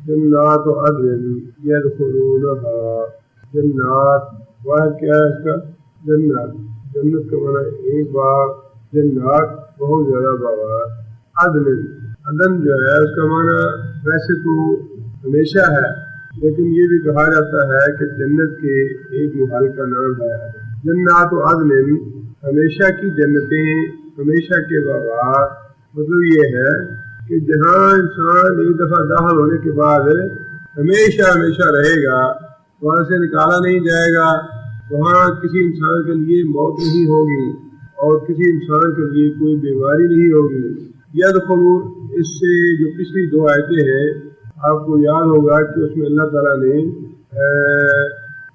جنات عدن یدخلونہا، جنات واحد کیا ہے اس کا؟ جنات، جنت کا معنی ایک باغ، جنات بہت زیادہ باغات، عدن، عدن جو ہے اس کا معنی ویسے تو ہمیشہ ہے، لیکن یہ بھی کہا جاتا ہے کہ جنت کے ایک محل کا نام ہے جنات عدن، ہمیشہ کی جنتیں، ہمیشہ کے باغات۔ مطلب یہ ہے کہ جہاں انسان ایک دفعہ داخل ہونے کے بعد ہمیشہ ہمیشہ رہے گا، وہاں سے نکالا نہیں جائے گا، وہاں کسی انسان کے لیے موت نہیں ہوگی اور کسی انسان کے لیے کوئی بیماری نہیں ہوگی۔ یدخلون، اس سے جو پچھلی دو آیتیں ہیں آپ کو یاد ہوگا کہ اس میں اللہ تعالیٰ نے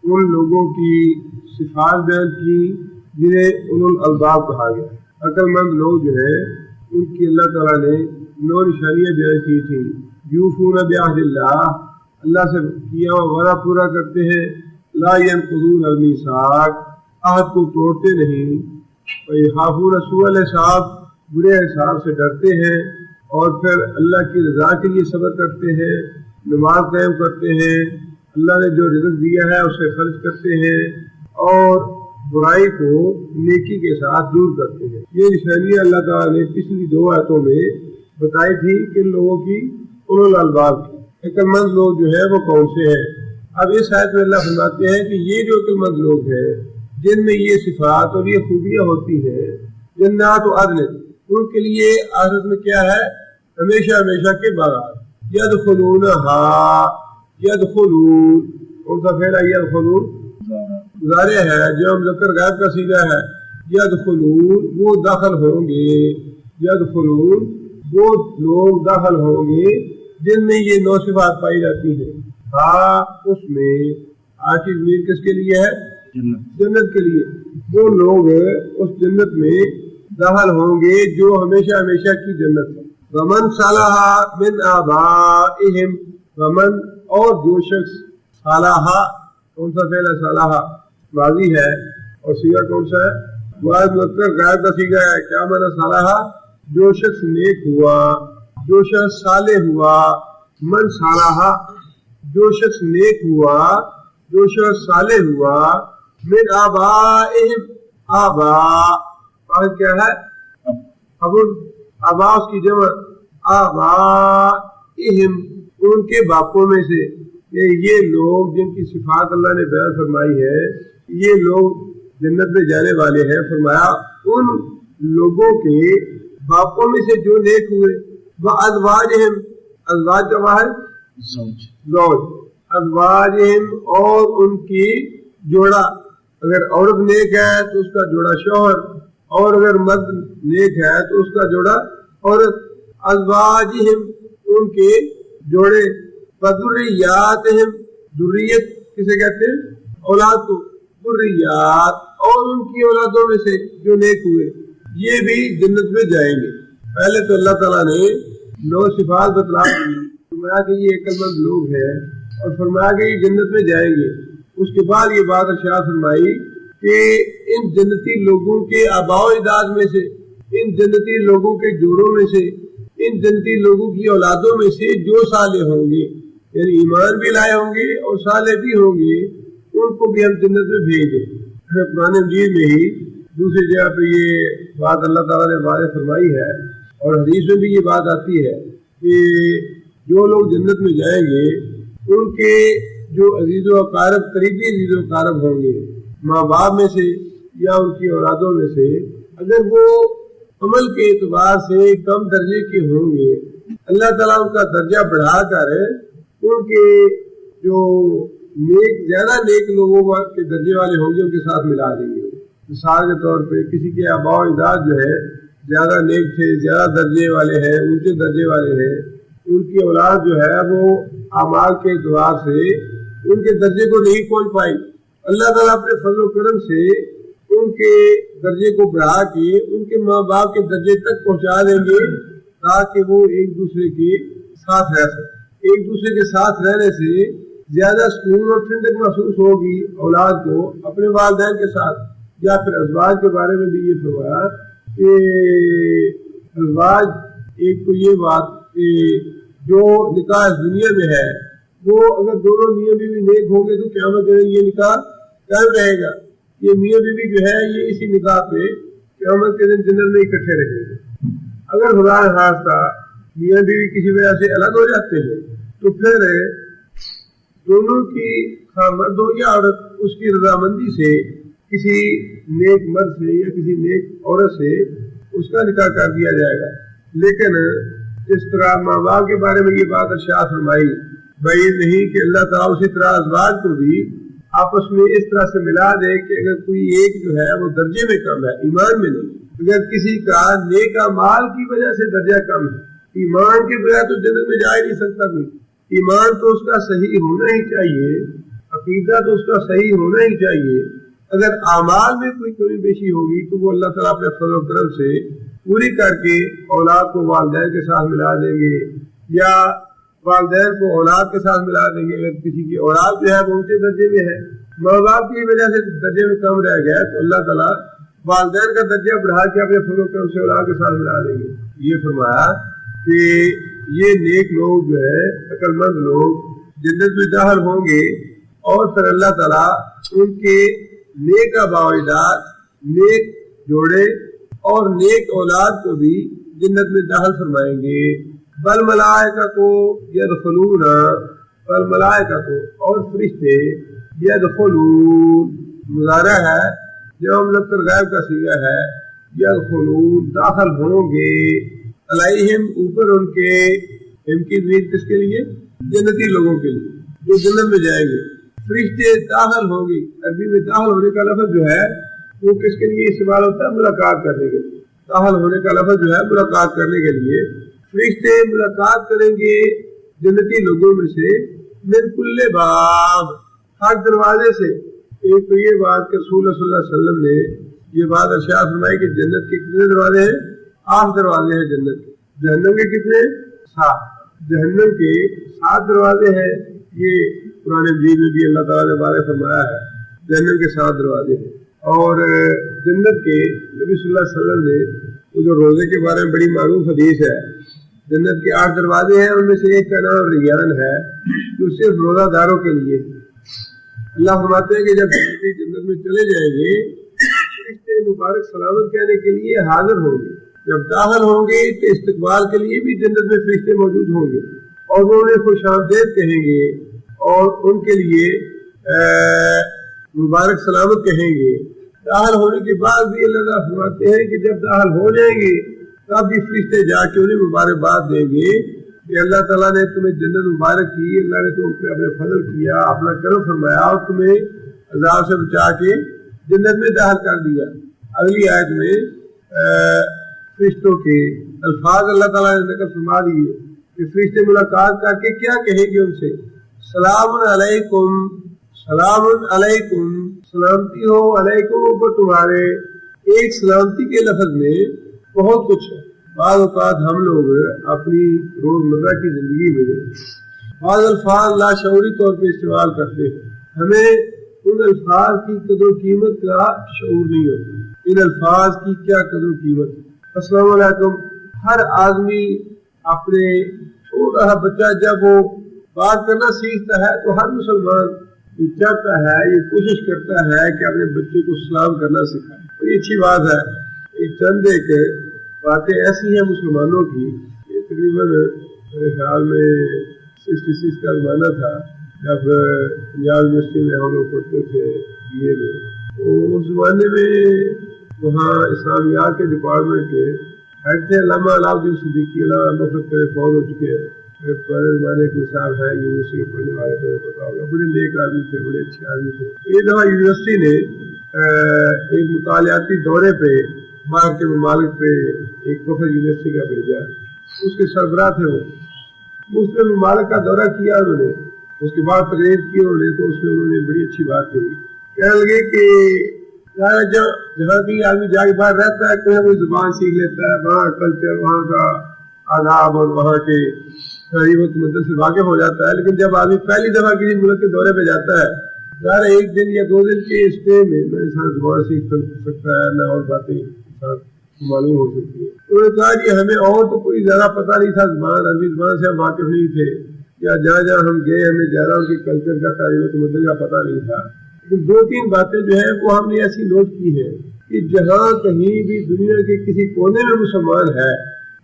ان لوگوں کی صفات بیان کی جنہیں اولو الالباب کہا گیا، عقل مند لوگ جو ہیں ان کی اللہ تعالیٰ نے 9 نشانیاں بیان کی تھیں۔ یوفون بعہد اللہ، اللہ سے کیا ہوا وعدہ پورا کرتے ہیں، لا ينقضون المیثاق، عہد کو توڑتے نہیں، ویخافون سوء الحساب، برے حساب سے ڈرتے ہیں، اور پھر اللہ کی رضا کے لیے صبر کرتے ہیں، نماز قائم کرتے ہیں، اللہ نے جو رزق دیا ہے اسے خرچ کرتے ہیں، اور برائی کو نیکی کے ساتھ دور کرتے ہیں۔ یہ نشانیاں اللہ تعالیٰ نے پچھلی 2 آیتوں میں بتائی تھی کہ ان لوگوں کی اولو الالباب کی عقل مند لوگ جو ہیں وہ کون سے ہیں۔ اب اس آیت میں اللہ فرماتے ہیں کہ یہ جو عقل مند لوگ ہیں جن میں یہ صفات اور یہ خوبیاں ہوتی ہیں، جنات عدن، ان کے لیے آخرت میں کیا ہے؟ ہمیشہ ہمیشہ کے باغات۔ یدخلونہا، یدخلون، کون سا فعل ہے؟ یدخلون مضارع ہے جو مذکر غائب کا صیغہ ہے۔ یدخلون، وہ داخل ہوں گے، یدخلون، وہ لوگ داخل ہوں گے جن میں یہ 9 صفات پائی جاتی ہیں۔ ہاں، اس میں آخری ضمیر کس کے لیے ہے؟ جنت کے لیے۔ وہ لوگ اس جنت میں داخل ہوں گے جو ہمیشہ ہمیشہ کی جنت ہے۔ ومن صلح من آبائہم، ومن، اور جو شخص، صلح، کون سا فعل ہے؟ صلح ماضی ہے، اور صیغہ کون سا ہے؟ واحد مذکر غائب کا صیغہ ہے۔ کیا معنی صلح؟ جو شخص نیک ہوا، جو شخص صالح ہوا، من صلح، جو شخص نیک ہوا، جو شخص صالح ہوا، من آبائہم، آبا، اور کیا ہے؟ آبا اس کی جمع، آبائہم، ان کے باپوں میں سے۔ یہ لوگ جن کی صفات اللہ نے بیان فرمائی ہے، یہ لوگ جنت میں جانے والے ہیں۔ فرمایا ان لوگوں کے باپوں میں سے جو نیک ہوئے، وازواجہم، ازواج کا واحد زوج، ازواجہم، اور ان کی جوڑا، اگر عورت نیک ہے تو اس کا جوڑا شوہر، اور اگر مرد نیک ہے تو اس کا جوڑا عورت۔ ازواجہم، ان کے جوڑے، وذریاتہم، ذریت کسے کہتے ہیں؟ اولاد کو، ذریات، اور ان کی اولادوں میں سے جو نیک ہوئے، یہ بھی جنت میں جائیں گے۔ پہلے تو اللہ تعالیٰ نے 9 صفات بتلا دی، فرمایا کہ یہ عقل مند لوگ ہیں، اور فرمایا کہ یہ جنت میں جائیں گے۔ اس کے بعد یہ بات ارشاد فرمائی کہ ان جنتی لوگوں کے آباء و اجداد میں سے، ان جنتی لوگوں کے جوڑوں میں سے، ان جنتی لوگوں کی اولادوں میں سے جو صالح ہوں گے، یعنی ایمان بھی لائے ہوں گے اور صالح بھی ہوں گے، ان کو بھی ہم جنت میں بھیج دیں۔ قرآن مجید میں ہی دوسری جگہ پہ یہ بات اللہ تعالیٰ نے واضح فرمائی ہے، اور حدیث میں بھی یہ بات آتی ہے کہ جو لوگ جنت میں جائیں گے ان کے جو عزیز و اقارب، قریبی عزیز و اقارب ہوں گے، ماں باپ میں سے یا ان کی اولادوں میں سے، اگر وہ عمل کے اعتبار سے کم درجے کے ہوں گے، اللہ تعالیٰ ان کا درجہ بڑھا کر ان کے جو نیک، زیادہ نیک لوگوں کے درجے والے ہوں گے ان کے ساتھ ملا دیں گے۔ مثال کے طور پہ کسی کے آباء و اجداد جو ہے زیادہ نیک تھے، زیادہ درجے والے ہیں، اونچے درجے والے ہیں، ان کی اولاد جو ہے وہ اعمال کے اعتبار سے ان کے درجے کو نہیں پہنچ پائی، اللہ تعالیٰ اپنے فضل و کرم سے ان کے درجے کو بڑھا کے ان کے ماں باپ کے درجے تک پہنچا دیں گے، تاکہ وہ ایک دوسرے کے ساتھ رہ سکیں۔ ایک دوسرے کے ساتھ رہنے سے زیادہ سکون اور ٹھنڈک محسوس ہوگی اولاد کو اپنے والدین کے ساتھ۔ یا پھر ازواج کے بارے میں بھی یہ فرمایا کہ ازواج، ایک تو یہ بات کہ جو نکاح دنیا میں ہے وہ اگر دونوں میاں بیوی نیک ہوں گے تو قیامت کے دن یہ نکاح قائم رہے گا. یہ میاں بیوی جو ہے یہ اسی نکاح پہ قیامت کے دن جنت میں اکٹھے رہیں گے. اگر خدا نخواستہ میاں بیوی کسی وجہ سے الگ ہو جاتے ہیں تو پھر دونوں کی مرد ہو یا عورت اس کی رضامندی سے کسی نیک مرد سے یا کسی نیک عورت سے اس کا نکاح کر دیا جائے گا. لیکن جس طرح ماں باپ کے بارے میں یہ بات ارشاد فرمائی بھائی نہیں کہ اللہ تعالیٰ اسی طرح ازواج کو بھی آپس میں اس طرح سے ملا دے کہ اگر کوئی ایک جو ہے وہ درجے میں کم ہے ایمان میں نہیں. اگر کسی کا نیک اعمال کی وجہ سے درجہ کم ہے ایمان کے بغیر تو جنت میں جا ہی نہیں سکتا کوئی. ایمان تو اس کا صحیح ہونا ہی چاہیے, عقیدہ تو اس کا صحیح ہونا ہی چاہیے. اگر اعمال میں کوئی کمی بیشی ہوگی تو وہ اللہ تعالیٰ اپنے فضل و کرم سے پوری کر کے اولاد کو والدین کے ساتھ ملا دیں گے یا والدین کو اولاد کے ساتھ ملا دیں گے. اگر کسی کی اولاد جو ہے وہ اونچے درجے میں ہے, ماں باپ کی وجہ سے درجے میں کم رہ گیا تو اللہ تعالیٰ والدین کا درجہ بڑھا کے اپنے فضل و کرم سے اولاد کے ساتھ ملا دیں گے. یہ فرمایا کہ یہ نیک لوگ جو ہے عقل مند لوگ جنت میں داخل ہوں گے اور پھر اللہ تعالیٰ ان کے نیک آباء و اجداد, نیک جوڑے اور نیک اولاد کو بھی جنت میں داخل فرمائیں گے. بل ملائکۃ یدخلون, بل ملائکۃ اور فرشتے یدخلون مضارع ہے جو مذکر غائب کا صیغہ ہے. یدخلون داخل ہوں گے, علیہم اوپر ان کے, ان کی ضمیر کس کے لیے؟ جنتی لوگوں کے لیے جو جنت میں جائیں گے. فرشتے داخل ہوں گے. عربی میں داخل ہونے کا لفظ جو ہے وہ کس کے لیے استعمال ہوتا ہے؟ ملاقات کرنے کے لیے. داخل ہونے کا لفظ جو ہے ملاقات کرنے کے لیے. فرشتے ملاقات کریں گے جنتی لوگوں میں سے من کل باب, ہر دروازے سے. ایک تو یہ بات کہ رسول اللہ صلی اللہ علیہ وسلم نے یہ بات ارشاد فرمائی کہ جنت کے کتنے دروازے ہیں؟ 8 دروازے ہیں جنت کے. جہنم کے کتنے؟ 7. جہنم کے 7 دروازے ہیں. یہ قرآن مجید میں بھی اللہ تعالیٰ نے بارے فرمایا ہے جہنم کے 7 دروازے ہیں. اور جنت کے نبی صلی اللہ علیہ وسلم نے وہ جو روزے کے بارے میں بڑی معروف حدیث ہے, جنت کے 8 دروازے ہیں, ان میں سے ایک کا نام ریان ہے جو صرف روزہ داروں کے لیے. اللہ فرماتے ہیں کہ جب جنت میں چلے جائیں گے فرشتے مبارک سلامت کہنے کے لیے حاضر ہوں گے. جب داخل ہوں گے تو استقبال کے لیے بھی جنت میں فرشتے موجود ہوں گے اور وہ انہیں خوش آمدید کہیں گے اور ان کے لیے مبارک سلامت کہیں گے. داخل ہونے کے بعد بھی اللہ تعالیٰ فرماتے ہیں کہ جب داخل ہو جائیں گے تب بھی فرشتے جا کے انہیں مبارکباد دیں گے کہ اللہ تعالیٰ نے تمہیں جنت مبارک کی, اللہ نے تم پہ اپنے فضل کیا, اپنا کرم فرمایا اور تمہیں عذاب سے بچا کے جنت میں داخل کر دیا. اگلی آیت میں فرشتوں کے الفاظ اللہ تعالیٰ نے ذکر فرما دیے کہ فرشتے ملاقات کر کے کیا کہیں گے ان سے؟ سلام علیکم, سلام علیکم, سلامتی ہو علیکم اوپر تمہارے. ایک سلامتی کے لفظ میں بہت کچھ ہے. بعض اوقات ہم لوگ اپنی روزمرہ کی زندگی میں بعض الفاظ لاشعوری طور پہ استعمال کرتے ہیں, ہمیں ان الفاظ کی قدر و قیمت کا شعور نہیں ہوتا. ان الفاظ کی کیا قدر و قیمت ہے؟ السلام علیکم. ہر آدمی اپنے چھوٹا سا بچہ جب وہ بات کرنا سیکھتا ہے تو ہر مسلمان یہ چاہتا ہے, یہ کوشش کرتا ہے کہ اپنے بچے کو سلام کرنا سکھائے. بڑی اچھی بات ہے. یہ چند ایک باتیں ایسی ہیں مسلمانوں کی, یہ تقریباً میرے خیال میں 66 کا زمانہ تھا جب پنجاب یونیورسٹی میں ہم لوگ پڑھتے تھے BA میں. تو اس زمانے میں وہاں اسلامیات کے ڈپارٹمنٹ کے ہیڈ تھے علامہ علاؤدین صدیقی, علامہ مفت کرے فوت ہو چکے ہیں. پہلے زمانے کوئی صاحب ہے یونیورسٹی کے پڑھنے والے تو پتا ہوگا, بڑے نیک آدمی تھے, بڑے اچھے آدمی تھے. ایک دفعہ یونیورسٹی نے ایک مطالعاتی دورے پہ باہر کے ممالک پہ ایک وفد یونیورسٹی کا بھیجا. اس کے سربراہ تھے وہ. مسلم ممالک کا دورہ کیا انہوں نے, اس کے بعد تقریر کی انہوں نے, تو اس میں انہوں نے بڑی اچھی بات کہی. کہنے لگے کہ جہاں بھی آدمی جا کے باہر رہتا ہے کوئی نہ کوئی زبان سیکھ لیتا ہے, وہاں کلچر, وہاں کا آداب اور وہاں کے غریبت مدد سے واقف ہو جاتا ہے. لیکن جب آدمی پہلی دفعہ کسی ملک کے دورے پہ جاتا ہے, ظاہر 1 دن یا 2 دن کے اسٹے میں نہ انسان زبان سیکھ سکتا ہے, نہ اور باتیں انسان معلوم ہو سکتی ہے. انہوں نے کہا کہ ہمیں اور تو کوئی زیادہ پتہ نہیں تھا، زبان عربی زبان سے ہم واقف نہیں تھے، یا جہاں جہاں ہم گئے ہمیں زیادہ ان کے کلچر کا تاریخ و تمدن کا پتہ نہیں تھا. لیکن 2-3 باتیں جو ہیں وہ ہم نے ایسی نوٹ کی ہیں کہ جہاں کہیں بھی دنیا کے کسی کونے میں مسلمان ہے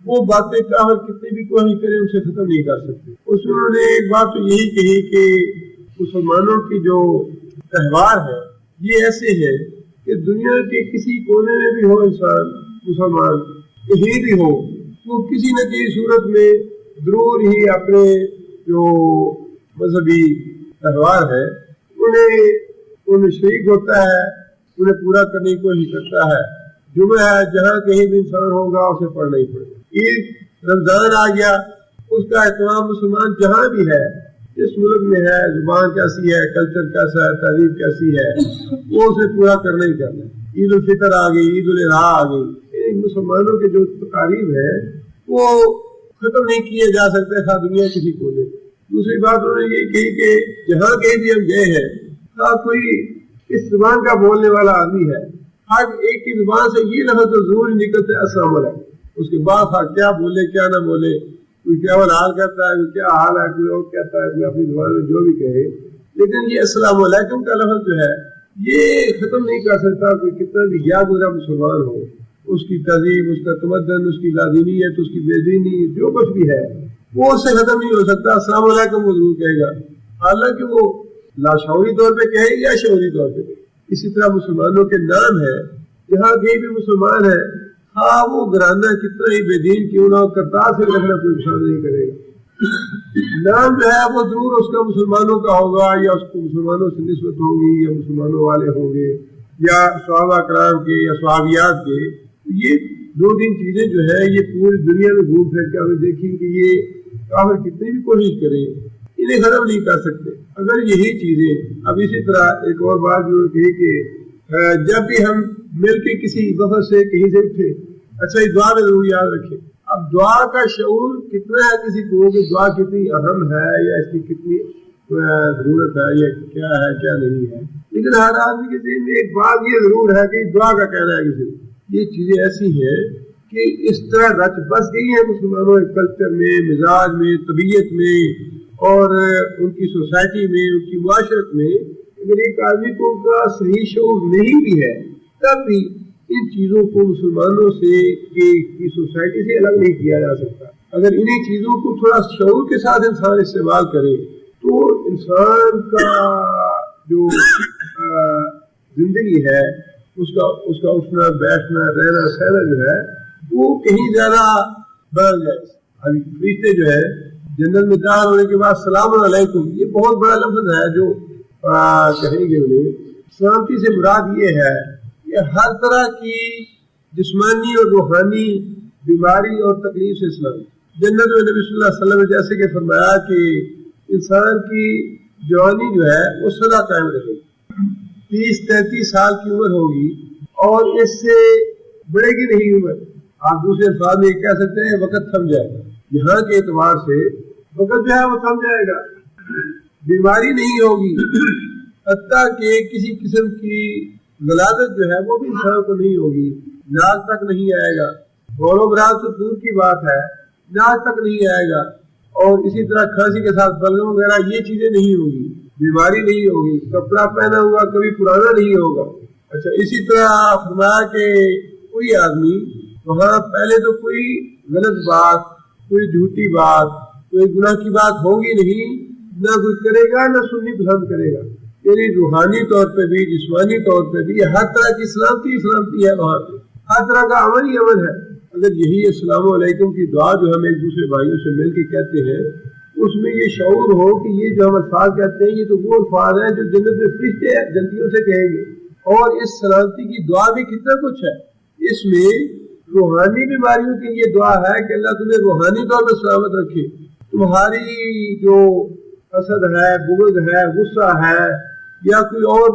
وہ باتیں کافر کتنی بھی کوشش کریں اسے ختم نہیں کر سکتے. اس میں انہوں نے ایک بات تو یہی کہی کہ مسلمانوں کی جو تہوار ہے یہ ایسے ہے کہ دنیا کے کسی کونے میں بھی ہو انسان مسلمان کہیں بھی ہو وہ کسی نہ کسی صورت میں ضرور ہی اپنے جو مذہبی تہوار ہے انہیں شریک ہوتا ہے، انہیں پورا کرنے کی کوشش کرتا ہے. جمعہ ہے جہاں کہیں بھی انسان ہوگا اسے پڑھنا ہی پڑے گا. عید رمضان آ گیا اس کا اہتمام مسلمان جہاں بھی ہے، جس ملک میں ہے، زبان کیسی ہے، کلچر کیسا ہے، تہذیب کیسی ہے، وہ اسے پورا کرنا ہی کرنا ہے. عید الفطر آ گئی، عید الاضحیٰ آ گئی، مسلمانوں کے جو تقاریب ہے وہ ختم نہیں کیے جا سکتے تھا دنیا کسی کونے میں. دوسری بات انہوں نے یہ کہی کہ جہاں کہیں بھی ہم گئے ہیں کوئی اس زبان کا بولنے والا آدمی ہے، ہر ایک کی زبان سے یہ لفظ تو ضرور نکلتے ہیں السلام علیکم. اس کے بعد کیا بولے کیا نہ بولے، کوئی کیا حال کہتا ہے، کوئی کیا حال ہے، کوئی اور کہتا ہے، کوئی اپنی زبان میں جو بھی کہے، لیکن یہ السلام علیکم کا لفظ جو ہے یہ ختم نہیں کر سکتا کوئی کتنا بھی گیا گزرا مسلمان ہو. اس کی تہذیب، اس کا تمدن، اس کی لادینیت، اس کی بے دینی جو کچھ بھی ہے وہ اس سے ختم نہیں ہو سکتا. السلام علیکم وہ ضرور کہے گا، حالانکہ وہ لاشعوری طور پہ کہے یا شعوری طور پہ. اسی طرح مسلمانوں کے نام ہے، جہاں کہیں بھی مسلمان ہے ہاں وہ گھرانہ کتنا ہی بے دین کیوں نہ ہو کرتار سے رکھنا کوئی پسند نہیں کرے گا. نام جو ہے وہ ضرور اس کا مسلمانوں کا ہوگا، یا اس کو مسلمانوں سے نسبت ہوگی، یا مسلمانوں والے ہوں گے، یا صحابہ کرام کے یا صحابیات کے. یہ 2-3 چیزیں جو ہے یہ پوری دنیا میں گھوم پھر کے ہمیں دیکھیں کہ یہ کافر کتنی بھی کوشش کریں انہیں ختم نہیں کر سکتے. اگر یہی چیزیں اب اسی طرح ایک اور بات جو کہی کہ جب بھی ہم مل کے کسی وفد سے کہیں سے اٹھے، اچھا یہ دعا میں ضرور یاد رکھیں. اب دعا کا شعور کتنا ہے کسی کو کہ دعا کتنی اہم ہے یا اس کی کتنی ضرورت ہے یا کیا ہے کیا نہیں ہے. لیکن ہر آدمی کے ذہن میں ایک بات یہ ضرور ہے کہ دعا کا کہنا ہے کسی کو. یہ چیزیں ایسی ہیں کہ اس طرح رچ بس گئی ہیں مسلمانوں کے کلچر میں، مزاج میں، طبیعت میں اور ان کی سوسائٹی میں، ان کی معاشرت میں. اگر ایک آدمی کو ان کا صحیح شعور نہیں بھی ہے تب بھی ان چیزوں کو مسلمانوں سے کی سوسائٹی سے الگ نہیں کیا جا سکتا. اگر انہیں چیزوں کو تھوڑا شعور کے ساتھ انسان استعمال کرے تو انسان کا جو زندگی ہے اس کا اٹھنا بیٹھنا رہنا سہنا جو ہے وہ کہیں زیادہ بدل جائے. ابھی فرشتے جو ہے جنت میں داخل ہونے کے بعد السلام علیکم یہ بہت بڑا لفظ ہے جو کہیں گے انہیں. سلامتی سے مراد یہ ہے کہ ہر طرح کی جسمانی اور روحانی بیماری اور تکلیف سے سلامتی. جنت میں نبی صلی اللہ علیہ وسلم نے جیسے کہ فرمایا کہ انسان کی جوانی جو ہے وہ سدا قائم رہے گی. 30-33 سال کی عمر ہوگی اور اس سے بڑھے گی نہیں عمر. آپ دوسرے الفاظ میں یہ کہہ سکتے ہیں وقت تھم جائے گا. یہاں کے اعتبار سے وقت جو ہے وہ تھم جائے گا. بیماری نہیں ہوگی، حتیٰ کہ کسی قسم کی غلاظت جو ہے وہ بھی انسان کو نہیں ہوگی. ناک تک نہیں آئے گا. غور و براز تو دور کی بات ہے، ناک تک نہیں آئے گا. اور اسی طرح کھانسی کے ساتھ بلغم وغیرہ یہ چیزیں نہیں ہوگی. بیماری نہیں ہوگی. کپڑا پہنا ہوا کبھی پرانا نہیں ہوگا. اچھا اسی طرح فرمایا کہ کوئی آدمی وہاں پہلے تو کوئی غلط بات، کوئی جھوٹی بات، کوئی گناہ کی بات ہوگی نہیں، نہ کوئی کرے گا نہ سننی پسند کرے گا. یعنی روحانی طور پہ بھی جسمانی طور پہ بھی ہر طرح کی سلامتی ہے وہاں پہ. ہر طرح کا عمل ہی عمل ہے. اگر یہی السلام علیکم کی دعا جو ہم ایک دوسرے بھائیوں سے مل کے کہتے ہیں اس میں یہ شعور ہو کہ یہ جو ہم الفاظ کہتے ہیں یہ تو وہ الفاظ ہیں جو جنت میں فرشتے جلدیوں سے کہیں گے. اور اس سلامتی کی دعا بھی کتنا کچھ ہے. اس میں روحانی بیماریوں کی یہ دعا ہے کہ اللہ تمہیں روحانی طور پر سلامت رکھے. تمہاری جو حسد ہے، بغض ہے، غصہ ہے یا کوئی اور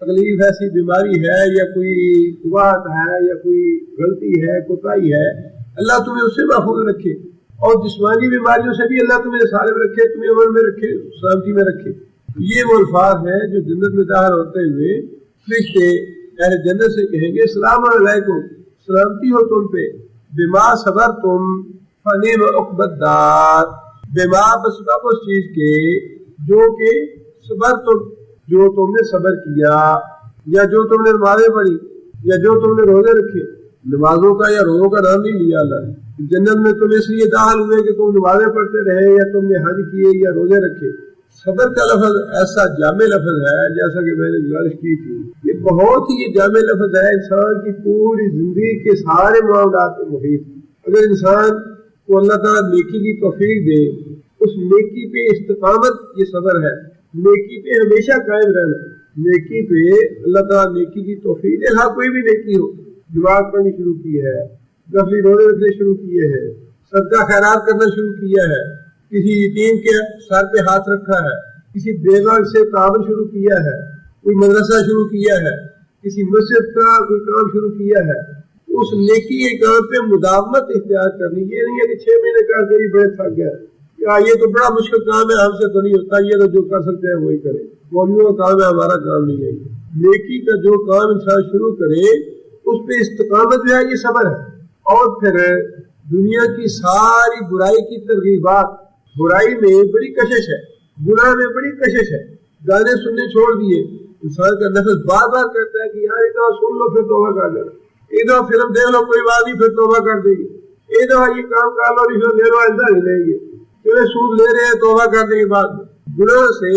تکلیف ایسی بیماری ہے یا کوئی قوت ہے یا کوئی غلطی ہے، کوتاہی ہے، اللہ تمہیں اس سے محفوظ رکھے. اور جسمانی بیماریوں سے بھی اللہ تمہیں سالم رکھے، تمہیں عمل میں رکھے، سلامتی میں رکھے. یہ وہ الفاظ ہیں جو جنت میں داخل ہوتے ہوئے فرشتے اہل جنت سے کہیں گے السلام علیکم، سلامتی ہو تم پہ، بما صبرتم فنعم عقبی الدار، بما بسبب اس چیز کے جو کہ صبرتم جو تم نے صبر کیا، یا جو تم نے نمازیں پڑھی، یا جو تم نے روزے رکھے۔ نمازوں کا یا روزوں کا نام نہیں لیا اللہ نے، جنت میں تم اس لیے داخل ہوئے کہ تم نمازیں پڑھتے رہے یا تم نے حج کیے یا روزے رکھے۔ صبر کا لفظ ایسا جامع لفظ ہے، جیسا کہ میں نے گزارش کی تھی، یہ بہت ہی جامع لفظ ہے، انسان کی پوری زندگی کے سارے معاملات میں محیط۔ اگر انسان کو اللہ تعالیٰ نیکی کی توفیق دے، اس نیکی پہ استقامت یہ صبر ہے، نیکی پہ ہمیشہ قائم رہنا، نیکی پہ اللہ تعالیٰ نیکی کی توفیق دے۔ ہاں کوئی بھی نیکی ہو، نماز پڑھنی شروع کی ہے، غفلی روزے رکھنے شروع کیے ہیں، صدقہ خیرات کرنا شروع کیا ہے، کسی یتیم کے سر پہ ہاتھ رکھا ہے، کسی بیوہ سے تعاون شروع کیا ہے، کوئی مدرسہ شروع کیا ہے، کسی مسجد کا کوئی کام شروع کیا ہے، اس نیکی کے کام پہ مداومت اختیار کرنی۔ یہ نہیں ہے کہ 6 مہینے کا کری بڑے تھک گیا، یہ تو بڑا مشکل کام ہے، ہم سے تو نہیں ہوتا، یہ تو جو کر سکتے ہیں وہی کرے، مولویوں کا کام ہے، ہمارا کام نہیں ہے۔ نیکی کا جو کام انسان شروع کرے اس پہ استقامت جو ہے یہ صبر ہے۔ اور پھر دنیا کی ساری برائی کی ترغیبات، برائی میں بڑی کشش ہے، گناہ میں بڑی کشش ہے، گانے سننے چھوڑ دیے، انسان کا نفس بار بار کہتا ہے کہ یار ایک دفعہ سن لو پھر توبہ کر لینا، ایک دفعہ فلم دیکھ لو کوئی بات نہیں پھر توبہ کر دیں گے، ایک دفعہ یہ کام کر لو رشوت لے لو ایسا نہیں لیں گے، چلے سود لے رہے ہیں توبہ کرنے کے بعد۔ گناہ سے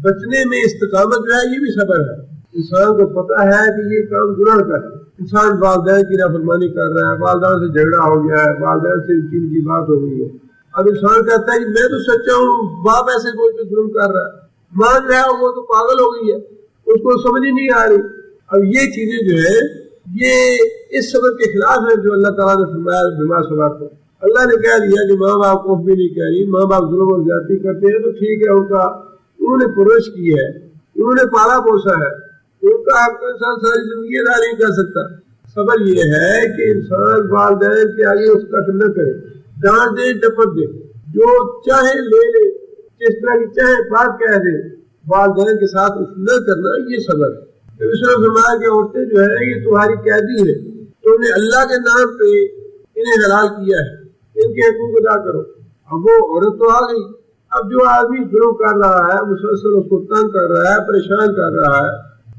بچنے میں استقامت جو ہے یہ بھی صبر ہے۔ انسان کو پتا ہے کہ یہ کام گناہ کا ہے، انسان والدین کی نافرمانی کر رہا ہے، والدین سے جھگڑا ہو گیا ہے، والدین سے چین کی بات ہو گئی ہے، اب انسان کہتا ہے کہ میں تو سچا ہوں، باپ ایسے کوئی پہ ظلم کر رہا ہے، ماں جو ہے وہ تو پاگل ہو گئی ہے، اس کو سمجھ ہی نہیں آ رہی۔ اب یہ چیزیں جو ہے یہ اس صبر کے خلاف ہے جو اللہ تعالیٰ نے فرمایا بما صبرتم۔ اللہ نے کہہ دیا کہ ماں باپ کو بھی نہیں کہہ رہی، ماں باپ ظلم اور زیادتی کرتے ہیں تو ٹھیک ہے، انہوں نے پرورش کی ہے، انہوں نے پالا پوسا ہے، ان کا حق تو انسان ساری زندگی ادا نہیں کر سکتا۔ صبر یہ ہے کہ انسان والدین کے آگے اس کا نہ کرے، ڈانٹ دے ڈپٹ دے، جو چاہے لے لے، جس طرح کی چاہے بات کہہ دے، والدین کے ساتھ اس نہ کرنا یہ صبر ہے۔ جب اس نے فرمایا کہ عورتیں جو ہے یہ تمہاری قیدی ہے، تم نے اللہ کے نام پہ انہیں حلال کیا ہے، ان کے حقوق ادا کرو۔ اب وہ عورت تو آ گئی، اب جو آدمی ظلم کر رہا ہے، مسلسل اس کو تنگ کر رہا ہے، پریشان کر رہا ہے،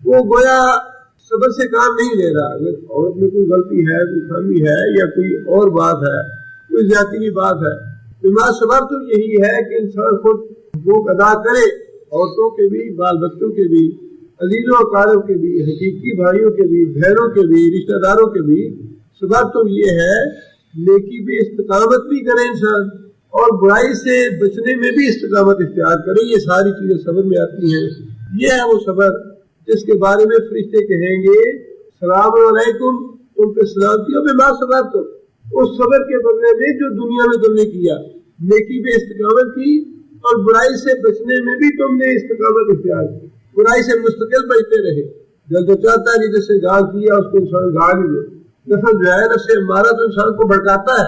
وہ گویا صبر سے کام نہیں لے رہا۔ اگر عورت میں کوئی غلطی ہے، کوئی خامی ہے یا کوئی اور بات ہے، کوئی زیادتی کی بات ہے، بما صبرتم یہی ہے کہ انسان خود حقوق ادا کرے، عورتوں کے بھی، بال بچوں کے بھی، عزیزوں اقارب کے بھی، حقیقی بھائیوں کے بھی، بہنوں کے بھی، رشتہ داروں کے بھی۔ صبرتم یہ ہے نیکی پہ استقامت بھی کرے انسان، اور برائی سے بچنے میں بھی استقامت اختیار کرے۔ یہ ساری چیزیں صبر میں آتی ہیں۔ یہ ہے وہ صبر جس کے بارے میں فرشتے کہیں گے السلام علیکم، تم پہ سلامتی ہو بما صبرتم، اس صبر کے بدلے میں جو دنیا میں تم نے کیا، نیکی پہ استقامت کی اور برائی سے بچنے میں بھی تم نے استقامت اختیار کی، برائی سے مستقل بچتے رہے۔ جب تو چاہتا ہے کہ جس سے گال کیا اس کو انسان گال ہی دے، نفس جو ہے نفس امارہ تو انسان کو بھڑکاتا ہے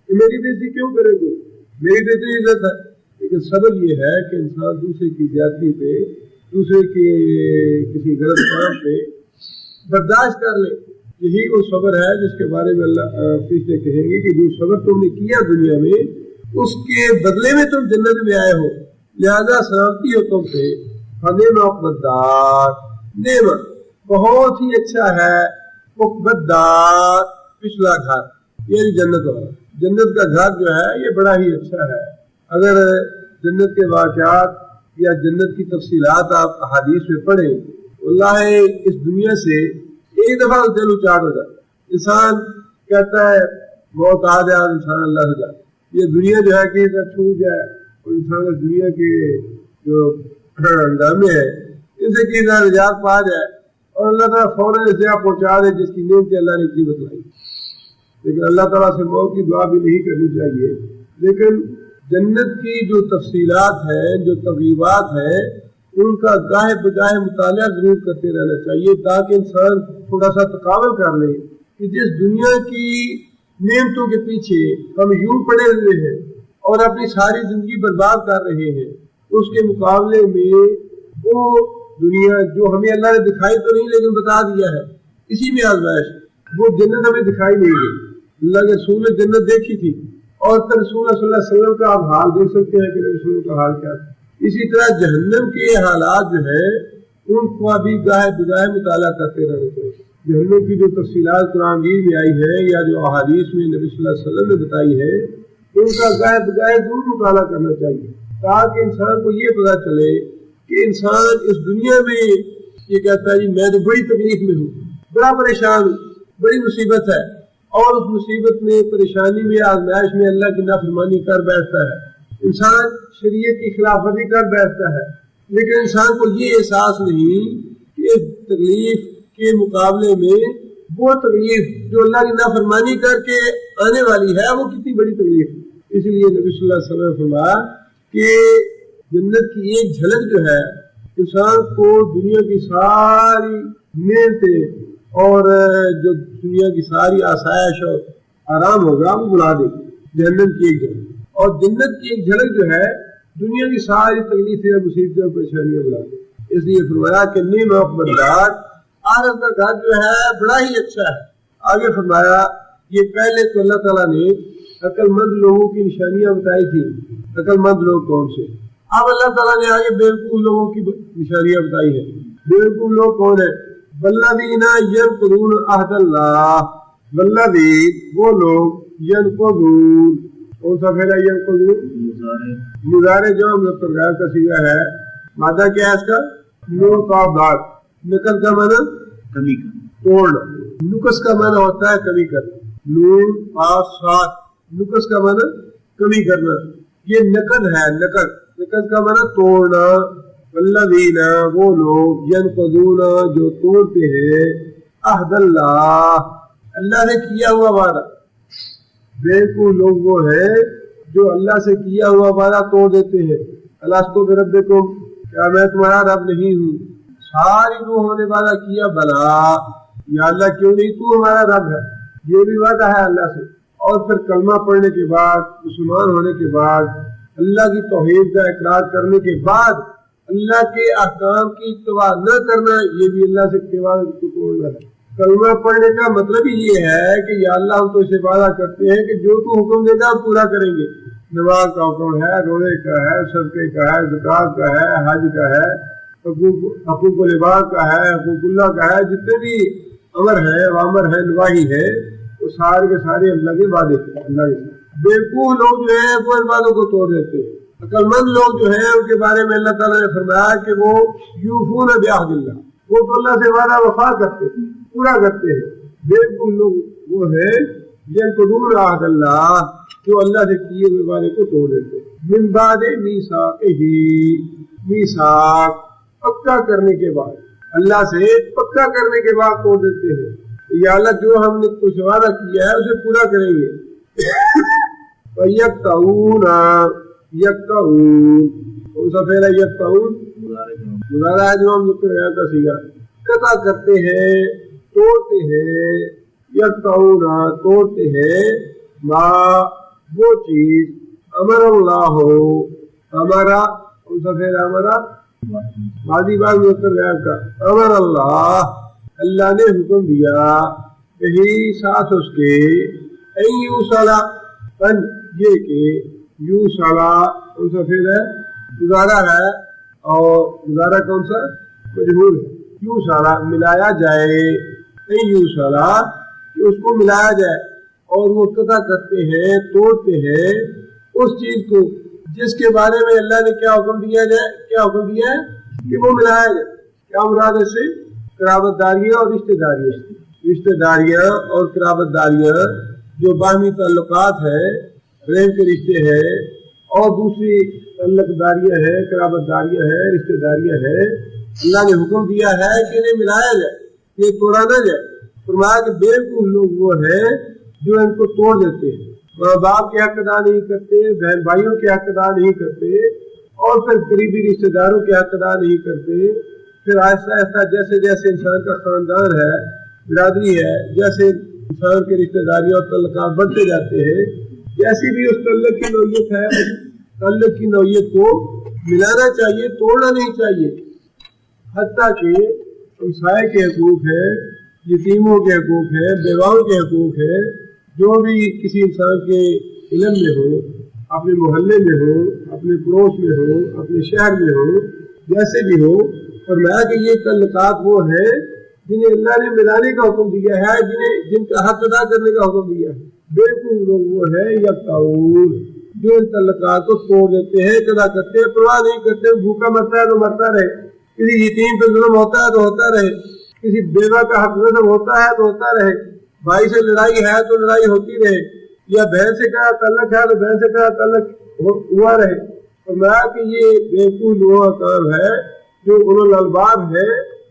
کہ میری بےزتی کیوں کرے کوئی، میری تو اتنی عزت ہے۔ لیکن صبر یہ ہے کہ انسان دوسرے کی زیادتی پہ، دوسرے کے کسی غلط کام پہ برداشت کر لے، یہی وہ صبر ہے جس کے بارے میں اللہ فرشتے کہیں گے کہ جو صبر تم نے کیا دنیا میں اس کے بدلے میں تم جنت میں آئے ہو، لہذا سلامتی ہو تم سے۔ فنعم عقبی الدار، نعمت بہت ہی اچھا ہے، عقبی الدار پچھلا گھر، یعنی جنت والا، جنت کا گھر جو ہے یہ بڑا ہی اچھا ہے۔ اگر جنت کے واقعات یا جنت کی تفصیلات آپ احادیث میں پڑھیں، اللہ اس دنیا سے ایک دفعہ دل اچاٹ ہو جاتا ہے، انسان کہتا ہے موت آ جائے انسان اللہ سے جائے، یہ دنیا جو ہے کہ چھوٹ جائے اور انسان اس دنیا کے جو ہنگامے ہیں ان سے کہ نجات پا جائے اور اللہ تعالیٰ فوراً اس جگہ پہنچا دے جس کی نعمت اللہ نے اتنی بتلائی۔ لیکن اللہ تعالیٰ سے موت کی دعا بھی نہیں کرنی چاہیے۔ لیکن جنت کی جو تفصیلات ہیں، جو ترغیبات ہیں، ان کا گاہے بگاہے مطالعہ ضرور کرتے رہنا چاہیے تاکہ انسان تھوڑا سا تقابل کر لے کہ جس دنیا کی نعمتوں کے پیچھے ہم یوں پڑے ہوئے ہیں اور اپنی ساری زندگی برباد کر رہے ہیں، اس کے مقابلے میں وہ دنیا جو ہمیں اللہ نے دکھائی تو نہیں لیکن بتا دیا ہے، اسی میں آزمائش۔ وہ جنت ہمیں دکھائی نہیں دی. اللہ کے رسول نے جنت دیکھی تھی اور پھر رسول اللہ صلی اللہ علیہ وسلم کا آپ حال دیکھ سکتے ہیں کہ نبی صلی اللہ علیہ وسلم کا حال کیا تھا. اسی طرح جہنم کے حالات جو ہے ان کو ابھی گاہے بگاہے مطالعہ کرتے رہنا چاہیے. جہنم کی جو تفصیلات قرآن میں آئی ہے یا جو احادیث میں نبی صلی اللہ علیہ وسلم نے بتائی ہے ان کا گاہے بگاہے ضرور مطالعہ کرنا چاہیے تاکہ انسان کو یہ پتہ چلے کہ انسان اس دنیا میں یہ کہتا ہے جی میں تو بڑی تکلیف میں ہوں, بڑا پریشان ہوں, بڑی مصیبت ہے, اور اس مصیبت میں پریشانی میں آزمائش میں اللہ کی نافرمانی کر بیٹھتا ہے, انسان شریعت کی خلاف ورزی کر بیٹھتا ہے, لیکن انسان کو یہ احساس نہیں کہ اس تکلیف کے مقابلے میں وہ تکلیف جو اللہ کی نافرمانی کر کے آنے والی ہے وہ کتنی بڑی تکلیف ہے. اس لیے نبی صلی اللہ علیہ وسلم نے فرمایا کہ جنت کی ایک جھلک جو ہے انسان کو دنیا کی ساری نعمتیں اور جو دنیا کی ساری آسائش اور آرام ہوگا وہ بلا دے گی. جہنم کی ایک جھلک اور جنت کی ایک جھلک جو ہے دنیا کی ساری تکلیفیں اور مصیبتیں اور پریشانیاں بلا دے. اس لیے فرمایا کہ نعم عقبالدار آخرت کا گھر جو ہے بڑا ہی اچھا ہے. آگے فرمایا یہ پہلے تو اللہ تعالیٰ نے عقل مند لوگوں کی نشانیاں بتائی تھی. عقل مند لوگ کون سے؟ اب اللہ تعالیٰ نے آگے بیوقوف لوگوں کی نشانیاں بتائی ہیں. بیوقوف لوگ کون ہیں؟ والذین ینقضون عہد اللہ. والذین وہ لوگ ینقضون کون سا پھیلا ینقضون مضارع جو مذکر غائب کا صیغہ ہے. مادہ کیا ہے اس کا؟ نون قاف دال. نقل کا معنی کمی کرنا توڑنا. نقص کا معنی ہوتا ہے کمی کرنا. نون قاف صاد نقص کا معنی کمی کرنا. یہ نقد ہے. نقد کا معنی توڑنا. والذین وہ لوگ ینقضون جو توڑتے ہیں عہد اللہ اللہ نے کیا ہوا وعدہ. بیوقوف لوگ وہ ہیں جو اللہ سے کیا ہوا وعدہ توڑ دیتے ہیں. الستو بربکم کیا میں تمہارا رب نہیں ہوں؟ ساری روحوں نے وعدہ کیا بلا یا اللہ کیوں نہیں تو ہمارا رب ہے. یہ بھی وعدہ ہے اللہ سے. اور پھر کلمہ پڑھنے کے بعد مسلمان ہونے کے بعد اللہ کی توحید کا اقرار کرنے کے بعد اللہ کے احکام کی اتباع نہ کرنا یہ بھی اللہ سے توڑنا ہے. کلمہ پڑھنے کا مطلب ہی یہ ہے کہ یا اللہ ہم تو اسے وعدہ کرتے ہیں کہ جو تو حکم دے گا ہم پورا کریں گے. نماز کا حکم ہے, روزے کا ہے, صدقے کا ہے, زکات کا ہے, حج کا ہے, حقوق العباد کا ہے, حقوق اللہ کا ہے, جتنے بھی امر ہے وامر ہے نواہی ہے وہ سارے کے سارے اللہ کے وعدے ہیں. اللہ کے بیوقوف لوگ جو ہیں وہ ان وعدوں کو توڑ دیتے ہیں. عقل مند لوگ جو ہیں ان کے بارے میں اللہ تعالیٰ نے فرمایا کہ وہ یوفون بعہد اللہ وہ تو اللہ سے وعدہ وفا کرتے ہیں, پورا کرتے ہیں. بیوقوف لوگ وہ ہیں ینقضون عہد اللہ جو اللہ سے کیے ہوئے وعدے کو توڑ دیتے ہیں. من بعد میثاقہ میثاق پکا کرنے کے بعد اللہ سے پکا کرنے کے بعد توڑ دیتے ہیں. یا اللہ جو ہم نے کچھ وعدہ کیا ہے اسے پورا کریں گے. یکتعون کون سا پھیلا یکتعون مضارع ہے جو ہم ذکر ہے کا صیغہ. قطع کرتے ہیں توڑتے ہیں. یکتعون توڑتے ہیں ما وہ چیز امر اللہ ہو ہمارا کون سا پھیلا ہمارا ماضی بات مذکر غائب کا. امر اللہ اللہ نے حکم دیا کہیں ساتھ اس کے این یوصلا پن یہ کہ یوصلا کون سا پھر ہے گزارا ہے اور گزارا کون سا مجہول ہے. یوصلا ملایا جائے. این یوصلا کہ اس کو ملایا جائے اور وہ قطع کرتے ہیں توڑتے ہیں اس چیز کو جس کے بارے میں اللہ نے کیا حکم دیا جائے. کیا حکم دیا ہے کہ وہ ملایا جائے. کیا مراد سے قرابت داریاں اور رشتہ داریاں اور قرابت داریاں جو باہمی تعلقات ہیں رحم کے رشتے ہیں اور دوسری تعلق داریاں ہیں قرابت داریاں ہیں رشتہ داریاں ہیں. اللہ نے حکم دیا ہے کہ انہیں ملایا جائے یہ توڑا نہ جائے. فرمایا کہ بیوقوف لوگ وہ ہیں جو ان کو توڑ دیتے ہیں. ماں باپ کے حق ادا نہیں کرتے, بہن بھائیوں کے حق ادا نہیں کرتے اور پھر قریبی رشتہ داروں کے حق ادا نہیں کرتے. پھر آہستہ آہستہ جیسے جیسے انسان کا خاندان ہے برادری ہے جیسے انسان کے رشتہ داریاں اور تعلقات بڑھتے جاتے ہیں جیسی بھی اس تعلق کی نوعیت ہے اس تعلق کی نوعیت کو ملانا چاہیے توڑنا نہیں چاہیے. حتیٰ کہ ہمسائے کے حقوق ہیں یتیموں کے حقوق ہے، بیواؤں کے حقوق ہے، جو بھی کسی انسان کے علم میں ہو، اپنے محلے میں ہو، اپنے پڑوس میں ہو، اپنے شہر میں ہو، جیسے بھی ہو، فرمایا کہ یہ تعلقات وہ ہیں جنہیں اللہ نے ملانے کا حکم دیا ہے، جن کا حق ادا کرنے کا حکم دیا ہے۔ بالکل لوگ وہ ہے یکتعون، جو ان تعلقات کو توڑ دیتے ہیں، ادا کرتے ہیں، پرواہ نہیں کرتے، بھوکا مرتا ہے تو مرتا رہے، کسی یتیم پہ ظلم ہوتا ہے تو ہوتا رہے، کسی بیوہ کا حق نظر ہوتا ہے تو ہوتا رہے، بھائی سے لڑائی ہے تو لڑائی ہوتی رہے، یا بہن سے کیا تعلق ہے تو بہن سے کیا تعلق ہوا رہے۔ فرمایا کہ یہ بالکل وہ کام ہے جو اولو الالباب ہے،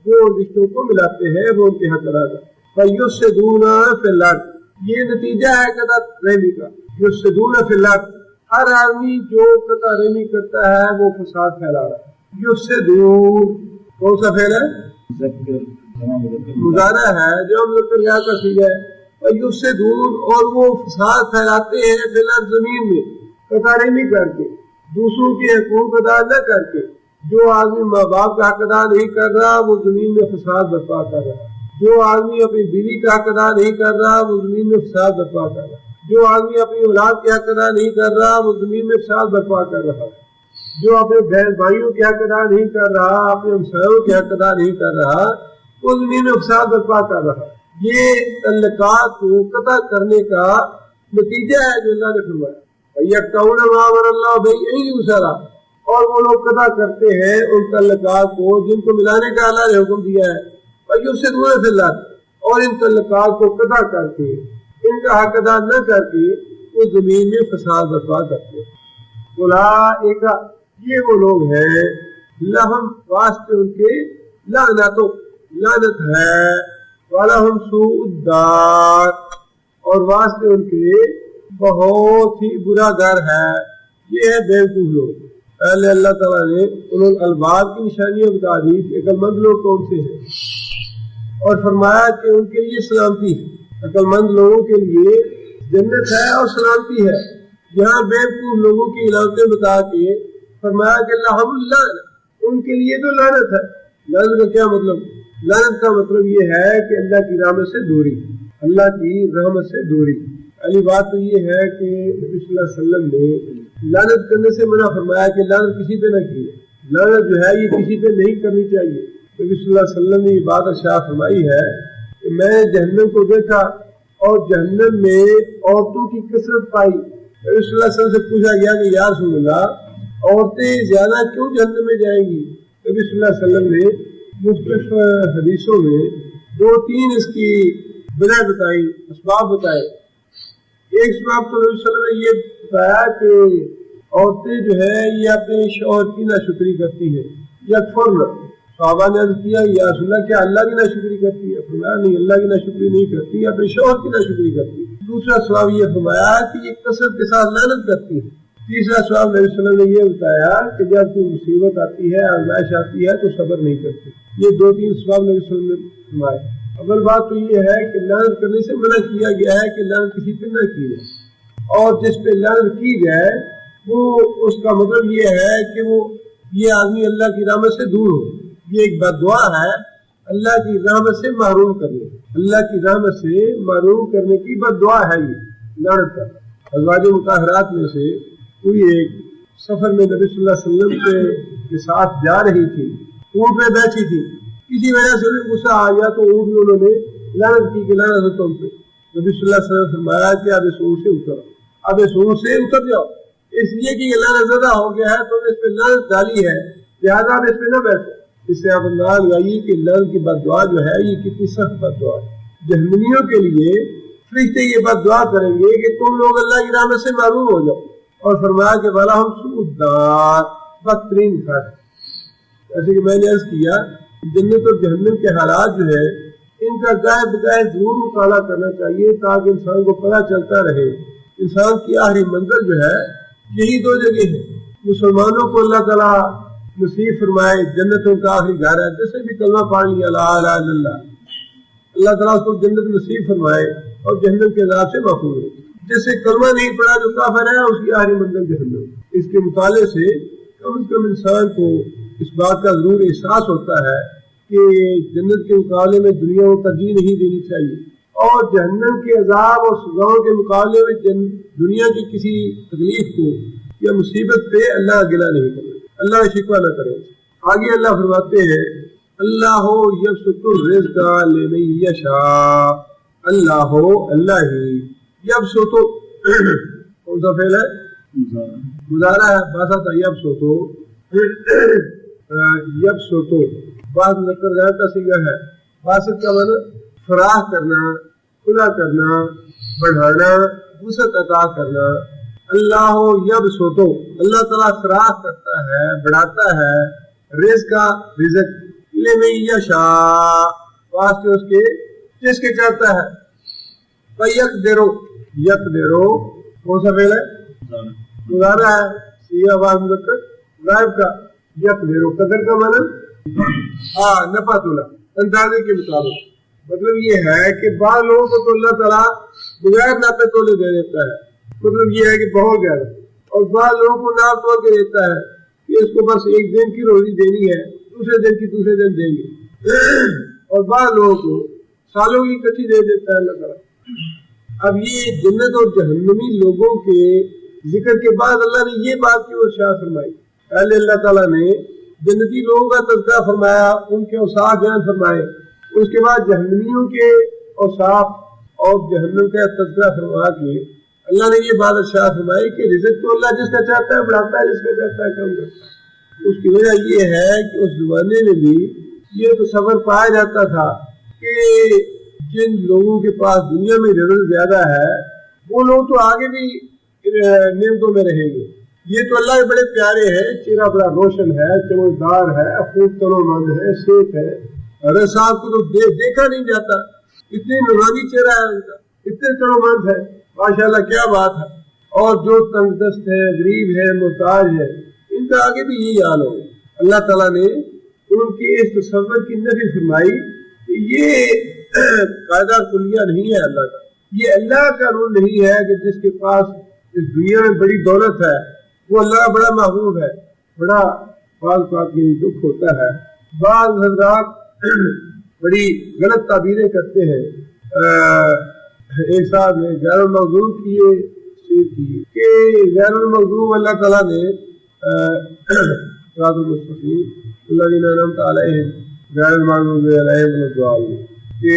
وہ رشتوں کو ملاتے ہیں، وہ ان کے حق ادا کرتے ہیں۔ یفسدون فی الارض، یہ نتیجہ ہے قطع رحمی کا۔ یفسدون فی الارض، ہر آدمی جو قطع رحمی کرتا ہے وہ فساد پھیلا رہا ہے۔ یفسدون کون سا فعل ہے؟ مضارع ہے جو مذکر یا کا صیغہ ہے۔ اور یفسدون، اور وہ فساد پھیلاتے ہیں فی الارض، زمین میں، قطع رحمی کر کے، دوسروں کے حقوق ادا نہ کر کے۔ جو آدمی ماں باپ کا حق ادا نہیں کر رہا وہ زمین میں فساد برپا کر رہا ہے، جو آدمی اپنی بیوی کا حق ادا نہیں کر رہا وہ زمین میں فساد برپا کر رہا ہے، جو آدمی اپنی اولاد کے حق ادا نہیں کر رہا وہ زمین میں فساد برپا کر رہا ہے، جو اپنے بہن بھائیوں کے حق ادا نہیں کر رہا، اپنے ہمسایوں کے حق ادا نہیں کر رہا، وہ زمین میں فساد برپا کر رہا ہے۔ یہ تعلقات کو قطع کرنے کا نتیجہ ہے جو اللہ نے فرمایا، یکتعون ما امر اللہ بہ ان یوصل، اور وہ لوگ قطع کرتے ہیں ان تعلقات کو جن کو ملانے کا اللہ نے حکم دیا ہے۔ اور یفسدون فی الارض، اور ان تعلقات کو قطع کر کے، ان کا حق ادا نہ کر کے وہ زمین میں فساد برپا کرتے ہیں۔ اولئک، یہ وہ لوگ ہیں، لہم، واسطے ان کے، لعنت ہے، ولہم سوء الدار، اور واسطے ان کے بہت ہی برا گھر ہے۔ یہ ہے بیوقوف لوگ۔ پہلے اللہ تعالیٰ نے انہوں نے الباب کی نشانیاں بتا دی کہ عقل مند لوگ کون سے ہیں، اور فرمایا کہ ان کے لیے سلامتی ہے، عقل مند لوگوں کے لیے جنت ہے اور سلامتی ہے۔ یہاں بیوقوف لوگوں کی علامتیں بتا کے فرمایا کہ لہم اللعنۃ، ان کے لیے تو لعنت ہے۔ لعنت کا کیا مطلب؟ لعنت کا مطلب یہ ہے کہ اللہ کی رحمت سے دوری، اللہ کی رحمت سے دوری۔ پہلی بات تو یہ ہے کہ نبی صلی اللہ علیہ وسلم نے لعنت کرنے سے منع فرمایا کہ لعنت کسی پہ نہ کی، لعنت جو ہے یہ کسی پہ نہیں کرنی چاہیے۔ نبی صلی اللہ علیہ وسلم نے یہ بات ارشاد فرمائی ہے کہ میں جہنم کو دیکھا اور جہنم میں عورتوں کی کثرت پائی۔ نبی صلی اللہ علیہ وسلم سے پوچھا گیا کہ یا رسول اللہ، عورتیں زیادہ کیوں جہنم میں جائیں گی؟ نبی صلی اللہ علیہ وسلم نے مختلف حدیثوں میں 2-3 اس کی وجہ بتائی، اسباب بتائے۔ ایک سبب تو نبی صلی اللہ علیہ وسلم نے یہ بتایا کہ عورتیں جو ہے یہ اپنے شوہر کی ناشکری کرتی ہیں، یا فرن۔ صحابہ نے عرض کیا یا رسول اللہ کیا اللہ کی ناشکری کرتی ہے؟ فرمایا نہیں، اللہ کی ناشکری نہیں کرتی، اپنے شوہر کی ناشکری کرتی ہے۔ دوسرا سبب یہ فرمایا کہ یہ کثرت کے ساتھ لعنت کرتی ہے۔ تیسرا سبب نبی صلی اللہ علیہ وسلم نے یہ بتایا کہ جب کوئی مصیبت آتی ہے، آزمائش آتی ہے تو صبر نہیں کرتی۔ یہ 2-3 سبب نبی صلی اللہ علیہ وسلم نے فرمائے۔ اول بات تو یہ ہے کہ لعنت کرنے سے منع کیا گیا ہے کہ لعنت کسی پہ نہ کی جائے، اور جس پہ لعنت کی جائے وہ اس کا مطلب یہ ہے کہ وہ یہ آدمی اللہ کی رحمت سے دور ہو۔ یہ ایک بد دعا ہے، اللہ کی رحمت سے محروم کرنے، اللہ کی رحمت سے محروم کرنے کی بد دعا ہے یہ لعنت کا۔ ازواج مطہرات میں سے کوئی ایک سفر میں نبی صلی اللہ علیہ وسلم کے ساتھ جا رہی تھی، اونٹ پہ بیٹھی تھی، کسی وجہ سے انہیں غصہ آ گیا تو اونٹ بھی انہوں نے لعنت کی کہ لعنت ہے تم پہ۔ نبی صلی اللہ علیہ وسلم نے فرمایا کہ اب اس اونٹ سے اتر، اب اس اونٹ سے اتر جاؤ، اس لیے کہ یہ لعنت زدہ ہو گیا ہے، تم نے اس پہ لعنت ڈالی ہے، لہٰذا اب اس پہ نہ بیٹھو۔ اس سے آپ انداز لگائیے کہ لعنت کی بد دعا جو ہے یہ کتنی سخت بد دعا ہے۔ جہنمیوں کے لیے فرشتے یہ بد دعا کریں گے کہ تم لوگ اللہ کی رحمت سے محروم ہو جاؤ، اور فرمایا کہ وَلَهُمْ سُوءُ الدَّارِ، بدترین گھر۔ جیسے کہ میں نے عرض کیا، جنت اور جہنم کے حالات جو ہے ان کا گاہے بگاہے ضرور مطالعہ کرنا چاہیے تاکہ انسان کو پتہ چلتا رہے انسان کی آخری منزل جو ہے یہی 2 جگہ ہے۔ مسلمانوں کو اللہ تعالیٰ نصیب فرمائے جنتوں کا آخری گھر ہے، جیسے بھی کلمہ پڑھ لیا لا الہ الا اللہ، اللہ تعالیٰ اس کو جنت نصیب فرمائے اور جہنم کے عذاب سے محفوظ رکھے۔ جیسے کلمہ نہیں پڑھا جو کافر ہے اس کی آخری منزل جہنم۔ اس کے مطالعے سے کم از کم انسان کو اس بات کا ضرور احساس ہوتا ہے کہ جنت کے مقابلے میں دنیا کو ترجیح نہیں دینی چاہیے، اور جہنم کے عذاب اور سزاؤں کے مقابلے میں دنیا کی کسی تکلیف کو یا مصیبت پہ اللہ کا گلہ نہیں کرنا، اللہ کا شکوہ نہ کرے۔ آگے اللہ فرماتے ہیں اللہ یبسط الرزق لمن یشاء، اللہ ہی یبسط، کون سا فعل ہے؟ مضارع ہے، باسط یبسط، یبسط بعض مذکر غیر کا صیغہ ہے۔ باسط کا معنی فراخ کرنا، کھلا کرنا، بڑھانا، وسعت عطا کرنا۔ اللہ یبسط، اللہ تعالیٰ فراخ کرتا ہے، بڑھاتا ہے، رزق لمن یشاء، واسطے اس کے جس کے چاہتا ہے۔ یقدر کون سا فعل ہے؟ مضارع ہے، صیغہ بعض مذکر غائب کا۔ یقدر قدر کا معنی نفع تولا، اندازے کے مطابق۔ مطلب یہ ہے کہ بعض لوگوں کو تو اللہ تعالیٰ بغیر ناپے تولے دے دیتا ہے، مطلب یہ ہے کہ بہت زیادہ، اور بعض لوگوں کو ناپ توڑ کے دیتا ہے کہ اس کو بس ایک دن کی روزی دینی ہے، دوسرے دن کی دوسرے دن دیں گے، اور بعض لوگوں کو سالوں کی اکٹھی دے دیتا ہے اللہ تعالیٰ۔ اب یہ جنت اور جہنمی لوگوں کے ذکر کے بعد اللہ نے یہ بات کی ارشاد فرمائی۔ پہلے اللہ تعالیٰ نے جنتی لوگوں کا تذکرہ فرمایا، ان کے اوصاف بیان فرمائے، اس کے بعد جہنمیوں کے اوصاف اور جہنم کا تذکرہ فرما کے اللہ نے یہ بات ارشاد فرمائی کہ رزق تو اللہ جس کا چاہتا ہے بڑھاتا ہے، جس کا چاہتا ہے کم کرتا ہے۔ اس کی وجہ یہ ہے کہ اس زمانے میں بھی یہ تصور پایا جاتا تھا کہ جن لوگوں کے پاس دنیا میں رزق زیادہ ہے وہ لوگ تو آگے بھی نعمتوں میں رہیں گے۔ یہ تو اللہ کے بڑے پیارے ہیں، چہرہ بڑا روشن ہے، چمکدار ہے، خوب تنومند ہے، صحت ہے، حضرت صاحب کو تو دیکھا نہیں جاتا، اتنی نورانی چہرہ ہے ان کا، اتنے تنومند ہے، ماشاءاللہ کیا بات ہے۔ اور جو تنگ دست ہے، غریب ہے، محتاج ہے، ان کا آگے بھی یہی حال ہوگا۔ اللہ تعالیٰ نے ان کی اس تصور کی نفی فرمائی کہ یہ قاعدہ کلیہ نہیں ہے اللہ کا، یہ اللہ کا رول نہیں ہے کہ جس کے پاس اس دنیا میں بڑی دولت ہے وہ اللہ بڑا محبوب ہے۔ بڑا بعض بات یہ دکھ ہوتا ہے، بعض حضرات بڑی غلط تعبیریں کرتے ہیں۔ ایک صاحب نے غیر المغضوب کی کہ غیر المغضوب اللہ تعالیٰ نے صراط المستقیم الذین انعمت علیہم غیر المغضوب علیہم ولا الضالین، کہ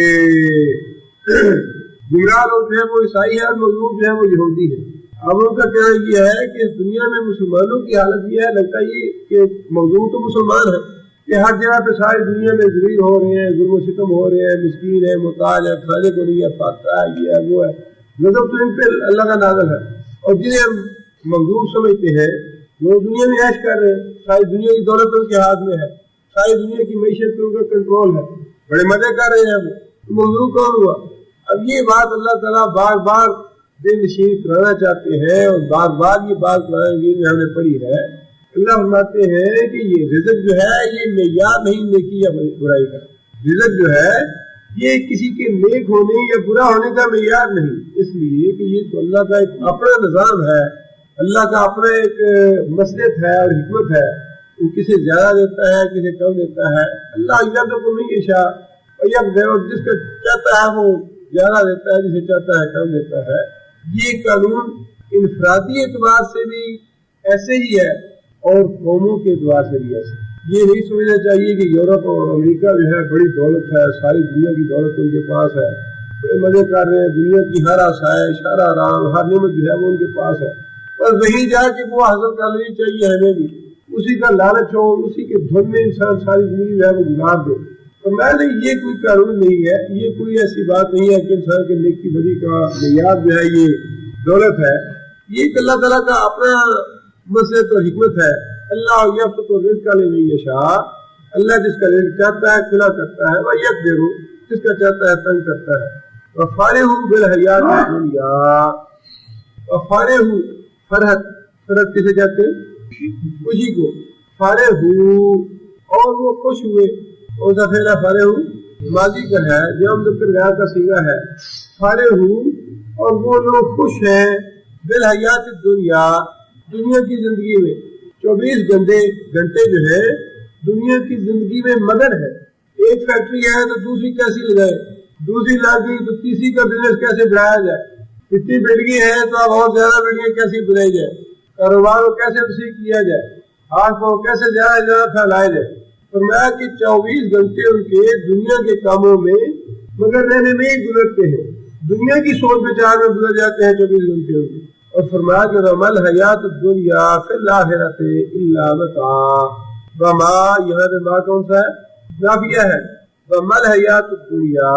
گمراہ لوگ جو ہے وہ عیسائی ہے اور مغضوب جو ہے وہ یہودی ہے۔ اب ان کا کہنا یہ ہے کہ اس دنیا میں مسلمانوں کی حالت یہ ہے، لگتا یہ کہ مغضوب تو مسلمان ہے کہ ہر جگہ پہ ساری دنیا میں ذلیل ہو رہے ہیں، ظلم و ستم ہو رہے ہیں، مسکین ہے، محتاج ہے، کھانے کو نہیں ہے، فاقہ ہے، یہ ہے وہ ہے، غضب تو ان پہ اللہ کا نازل ہے۔ اور جنہیں ہم مغضوب سمجھتے ہیں وہ دنیا میں عیش کر رہے ہیں، ساری دنیا کی دولت ان کے ہاتھ میں ہے، ساری دنیا کی معیشت پہ ان کا کنٹرول ہے، بڑے مزے کر رہے ہیں وہ، مغضوب کون ہوا؟ اب یہ بات اللہ تعالیٰ بار بار دل نشین کرانا چاہتے ہیں، اور بار بار یہ بات قرآن میں ہم نے پڑھی ہے۔ اللہ فرماتے ہیں کہ یہ رزق جو ہے یہ معیار نہیں نیکی یا برائی کا، رزق جو ہے یہ کسی کے نیک ہونے یا برا ہونے کا معیار نہیں، اس لیے کہ یہ تو اللہ کا ایک اپنا نظام ہے، اللہ کا اپنا ایک مصلحت ہے اور حکمت ہے، وہ کسی زیادہ دیتا ہے کسی کم دیتا ہے۔ اللہ یرزق من یشاء ویقدر، جس کا چاہتا ہے وہ زیادہ دیتا ہے، جسے چاہتا ہے کم دیتا ہے۔ یہ قانون انفرادی اعتبار سے بھی ایسے ہی ہے اور قوموں کے اعتبار سے بھی ایسے۔ یہ نہیں سمجھنا چاہیے کہ یورپ اور امریکہ جو ہے بڑی دولت ہے، ساری دنیا کی دولت ان کے پاس ہے، بڑے مزے کر رہے ہیں، دنیا کی ہر آسائش، ہر آرام، ہر نعمت جو ہے وہ ان کے پاس ہے، بس وہیں جا کے وہ حاصل کر لینی چاہیے ہمیں بھی، اسی کا لالچ ہو، اسی کے دھن میں انسان ساری زندگی جو ہے وہ گزار دے۔ تو میں نے یہ کوئی قانون نہیں ہے، یہ کوئی ایسی بات نہیں ہے کہ انسان کے نیکی بدی کا معیار جو ہے یہ دولت ہے، یہ اللہ تعالیٰ کا اپنا مصلحت اور حکمت ہے۔ اللہ یبسط الرزق لمن یشاء، اللہ جس کا رزق چاہتا ہے کھلا کرتا ہے، ویقدر جس کا چاہتا ہے تنگ کرتا ہے۔ وفارح بالحیات الدنیا، وفارح فرحت کسے کہتے ہیں؟ خوشی کو، فارح اور وہ خوش ہوئے، اور کا فعل فارح ماضی کا ہے، جو مذکر غائب کا صیغہ ہے، فارح اور وہ لوگ خوش ہیں بالحیات الدنیا، دنیا کی زندگی میں 24 گھنٹے جو ہے دنیا کی زندگی میں مگن ہے، ایک فیکٹری ہے تو دوسری کیسی لگائے، دوسری لگ گئی تو تیسری کا بزنس کیسے بڑھایا جائے، اتنی بلڈنگیں ہیں تو اب اور زیادہ بلڈنگیں کیسے بنائی جائے، کاروبار کو کیسے وسیع کیا جائے، ہاتھ پاؤں کیسے زیادہ زیادہ پھیلائے جائے۔ فرمایا کہ 24 گھنٹے ان کے دنیا کے کاموں میں مگر رہنے میں ہی گزرتے ہیں، دنیا کی سوچ بچار میں گزر جاتے ہیں 24 گھنٹے ان کے۔ اور فرمایا کہ رمل حیات الدنیا فی الآخرۃ الا متاع، وما یہاں پہ ما کون سا ہے، نافیہ ہے، رمل حیات الدنیا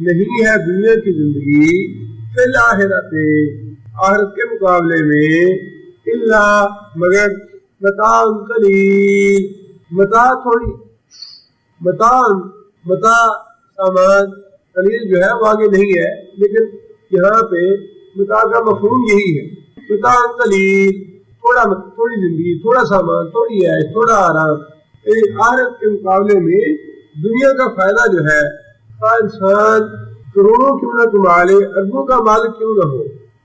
نہیں ہے دنیا کی زندگی، فی الآخرۃ آخرت کے مقابلے میں، الا مگر متاع قلیل، متاع تھوڑی، متاع سامان قلیل جو ہے وہ آگے نہیں ہے، لیکن یہاں پہ متاع کا مفہوم یہی ہے، متاع قلیل، تھوڑی زندگی، تھوڑا سامان، تھوڑی عیش، تھوڑا آرام۔ آخرت کے مقابلے میں دنیا کا فائدہ جو ہے، انسان کروڑوں کیوں نہ کما لے، اربوں کا مالک کیوں نہ ہو،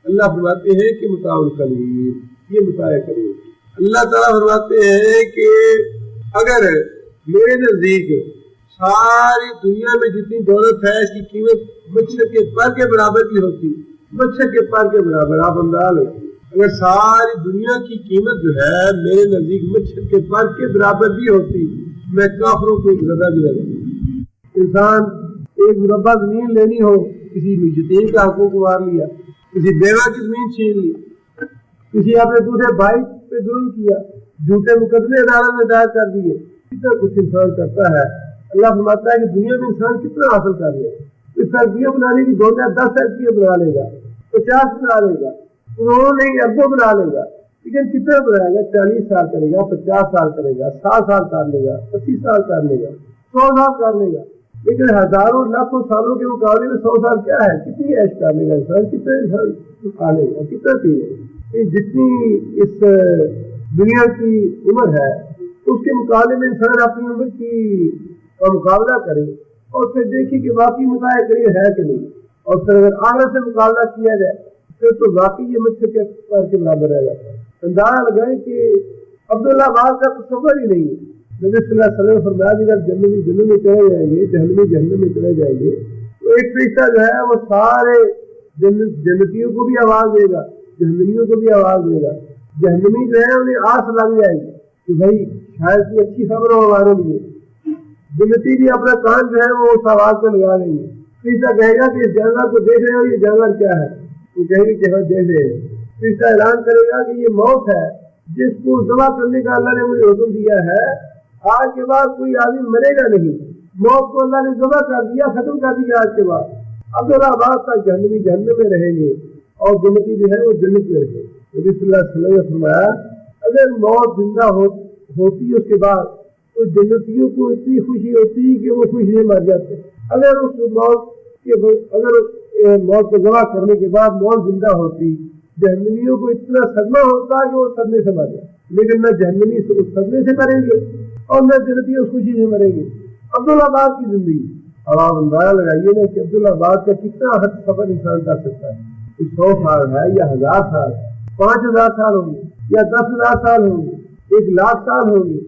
اللہ فرماتے ہیں کہ متاع قلیل، یہ متاع قلیل۔ اللہ تعالیٰ فرماتے ہیں کہ اگر میرے نزدیک ساری دنیا میں جتنی دولت ہے اس کی قیمت مچھر کے پر کے برابر کی ہوتی، مچھر کے پر کے برابر، آپ اندازہ لیں اگر ساری دنیا کی قیمت جو ہے میرے نزدیک مچھر کے پر کے برابر بھی ہوتی، میں کافروں کو ایک زیادہ بھی لگا۔ انسان ایک مربع زمین لینی ہو، کسی یتیم کا حقوق مار لیا، کسی بیوہ کی زمین چھین لی، کسی اپنے دوسرے بھائی پہ ظلم کیا، جھوٹے مقدمے عدالت میں دائر کر دیے، کتنا کچھ انسان کرتا ہے۔ اللہ فرماتا ہے کہ دنیا میں انسان کتنا حاصل کر لے، اس فیکٹریاں بنانے کی دنیا 10 فیکٹریاں بنا لے گا، 50 بنا لے گا، کروڑوں نہیں اربوں بنا لے گا، لیکن کتنا بنائے گا؟ 40 سال کرے گا، 50 سال کرے گا، 60 سال کر لے گا، 25 سال کر لے گا، 100 سال کر لے گا، لیکن ہزاروں لاکھوں سالوں کے مقابلے میں 100 سال کیا ہے؟ کتنی عیش کر لے گا انسان، کتنا انسان کھا لے گا، کتنا پی لے گا۔ جتنی اس دنیا کی عمر ہے اس کے مقابلے میں انسان اپنی عمر کی کا مقابلہ کرے اور پھر دیکھیں کہ واقعی متاع قلیل ہے کہ نہیں، اور پھر اگر آخرت سے مقابلہ کیا جائے پھر تو واقعی یہ مچھر کے پر کے برابر رہ جاتا ہے۔ اندازہ لگائیں کہ عبداللہ عباس کا تصور ہی نہیں ہے۔ نبی صلی اللہ علیہ وسلم فرمایا کہ جب جنتی جنت میں چلے جائیں گے، جہنمی جہنم میں چلے جائیں گے، تو ایک فرشتہ جو ہے وہ سارے جنتیوں کو بھی آواز دے گا، جہنمیوں کو بھی آواز دے گا۔ جہنمی جو ہے انہیں آس لگ جائے گی کہ بھائی شاید کوئی اچھی خبر ہو ہمارے لیے، جنتی بھی اپنا کان جو ہے وہ اس آواز کو لگا لیں گے۔ فرشتہ کہے گا کہ اس جانور کو دیکھ رہے ہو، یہ جانور کیا ہے؟ وہ کہیں گے کہ ہم دیکھ رہے ہیں۔ فرشتہ اعلان کرے گا کہ یہ موت ہے جس کو ذبح کرنے کا اللہ نے مجھے حکم دیا ہے، آج کے بعد کوئی آدمی مرے گا نہیں، موت کو اللہ نے ذبح کر دیا، ختم کر دیا آج کے بعد۔ عبداللہ عباس تک جہنمی جہنم میں رہیں گے اور جنتی جو ہے وہ جنت میں رہیں گے۔ نبی صلی اللہ علیہ وسلم نے فرمایا اگر موت زندہ ہوتی اس کے بعد تو جنتیوں کو اتنی خوشی ہوتی کہ وہ خوشی سے مر جاتے۔ اگر موت کو ذبح کرنے کے بعد موت زندہ ہوتی، جہنمیوں کو اتنا صدمہ ہوتا کہ وہ صدمے سے مر جاتے، لیکن نہ جہنمی اس صدمے سے مریں گے اور نہ جنتی اس خوشی سے مریں گے۔ عبداللہ عباس کی زندگی، اب آپ اندازہ لگائیے نا کہ عبداللہ عباس کا کتنا حد سفر انسان کر سکتا ہے۔ 100 سال ہے یا 1000 سال ہے، 5000 سال ہوں گے یا 10,000 سال ہوں گے، 1,00,000 سال ہوں گے،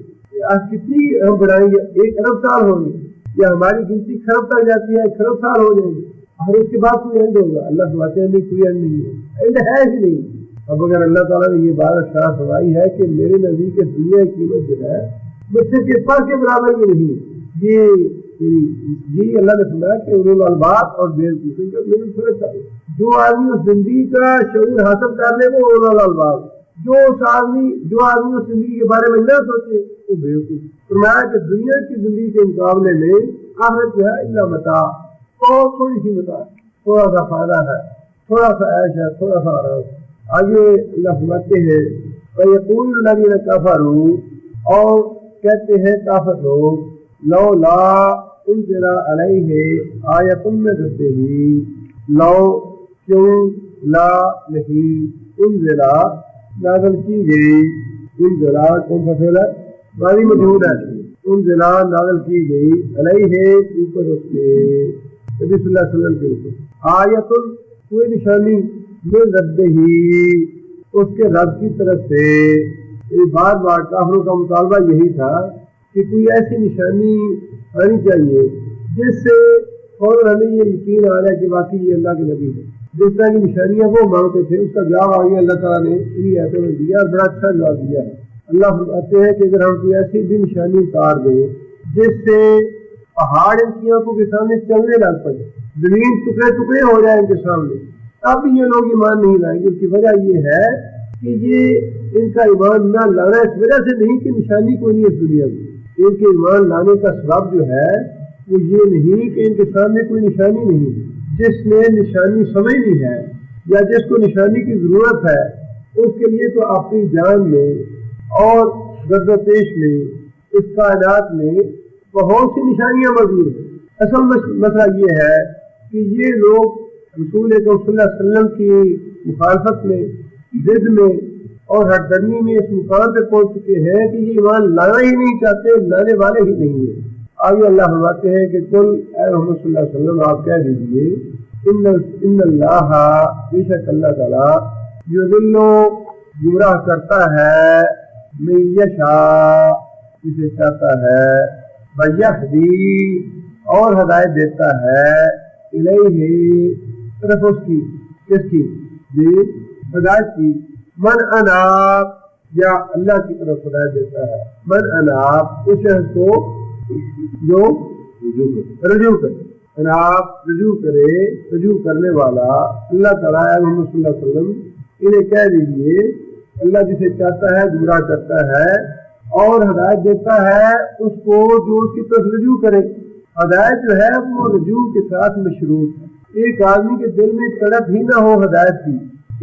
کتنی ہم بڑھائیں گے، 1 ارب سال ہوں گے، یا ہماری گنتی خرب تک جاتی ہے، 1 خرب سال ہو جائیں گے، اور اس کے بعد کوئی اینڈ ہوگا؟ اللہ فرماتے ہیں نہیں، کوئی اینڈ نہیں ہے، اینڈ ہے ہی نہیں۔ اب اگر اللہ تعالیٰ نے یہ بات اشارہ فرمائی ہے کہ میرے نزدیک دنیا کی قیمت جو ہے مچھر کے پر کے برابر بھی نہیں ہے، یہ اللہ نے فرمایا کہ اولو الالباب اور بیوقوفی کا میرے فرق ہے۔ جو آدمی اس زندگی کا شعور حاصل کر لے وہ اولو الالباب، جو آدمی اس زندگی کے بارے میں نہ سوچے وہ بیوقوف۔ فرمایا کہ دنیا کی زندگی کے مقابلے میں آخرت جو ہے الا متاع، بہت تھوڑی سی متاع، تھوڑا سا فائدہ ہے، تھوڑا سا عیش ہے، تھوڑا سا آرام۔ آگے اللہ فرماتے ہیں وَيَقُولُ الَّذِينَ كَفَرُوا، اور کہتے ہیں کافر لوگ لولا انزل علیہ آیۃ من ربہ، لو کیوں لا نہیں انزل نازل کی گئی، انزل کون سا فعل ہے؟ ماضی مجہول ہے، انزل نازل کی گئی علیہ اوپر اس کے نبی صلی اللہ علیہ وسلم کے اوپر آیۃ کوئی نشانی من ربہ اس کے رب کی طرف سے۔ بار بار کافروں کا مطالبہ یہی تھا کہ کوئی ایسی نشانی آنی چاہیے جس سے فوراً ہمیں یہ یقین آ رہا ہے کہ واقعی یہ اللہ کے نبی ہے. جس طرح کی نشانیاں وہ مانگتے تھے اس کا جواب آگے اللہ تعالیٰ نے انہیں ایسے میں دیا اور بڑا اچھا جواب دیا ہے. اللہ فرماتے ہیں کہ اگر ہم کوئی ایسی بھی نشانی اتار دیں جس سے پہاڑ ان کی آنکھوں کے سامنے چلنے لگ پڑے, زمین ٹکڑے ٹکڑے ہو جائے ان کے سامنے, اب بھی یہ لوگ ایمان نہیں لائیں گے. اس کی وجہ یہ ہے کہ یہ ان کا ایمان نہ لانا اس وجہ سے نہیں کہ نشانی کوئی نہیں اس دنیا میں. ان کے ایمان لانے کا سبب جو ہے وہ یہ نہیں کہ ان کے سامنے کوئی نشانی نہیں ہے. جس نے نشانی سمجھنی ہے یا جس کو نشانی کی ضرورت ہے اس کے لیے تو اپنی جان میں اور گرد و پیش میں اس کائنات میں بہت سی نشانیاں موجود ہیں. اصل مسئلہ یہ ہے کہ یہ لوگ رسول اکرم صلی اللہ علیہ وسلم کی مخالفت میں, ضد میں اور ہٹدرمی میں اس مقام پہ پہنچ چکے ہیں کہ یہ ایمان لانا ہی نہیں چاہتے, لانے والے ہی نہیں ہیں. آگے اللہ فرماتے ہیں کہ قل اے محمد صلی اللہ علیہ وسلم آپ کہہ دیجیے ان اللہ بے شک اللہ تعالیٰ یضل گمراہ کرتا ہے من یشاء جسے چاہتا ہے, ویہدی اور ہدایت دیتا ہے الیہ طرف اس کی, کس کی, جی ہدایت کی, من اناب یا اللہ کی طرف ہدایت دیتا ہے, من اناب اس شخص کو جو رجوع کرے, اناب رجوع کرے, رجوع کرنے والا. اللہ تعالیٰ محمد صلی اللہ علیہ وسلم انہیں کہہ دیجیے اللہ جسے چاہتا ہے گمراہ کرتا ہے اور ہدایت دیتا ہے اس کو جو اس کی طرف رجوع کرے. ہدایت جو ہے وہ رجوع کے ساتھ مشروط ہے. ایک آدمی کے دل میں تڑپ ہی نہ ہو ہدایت کی,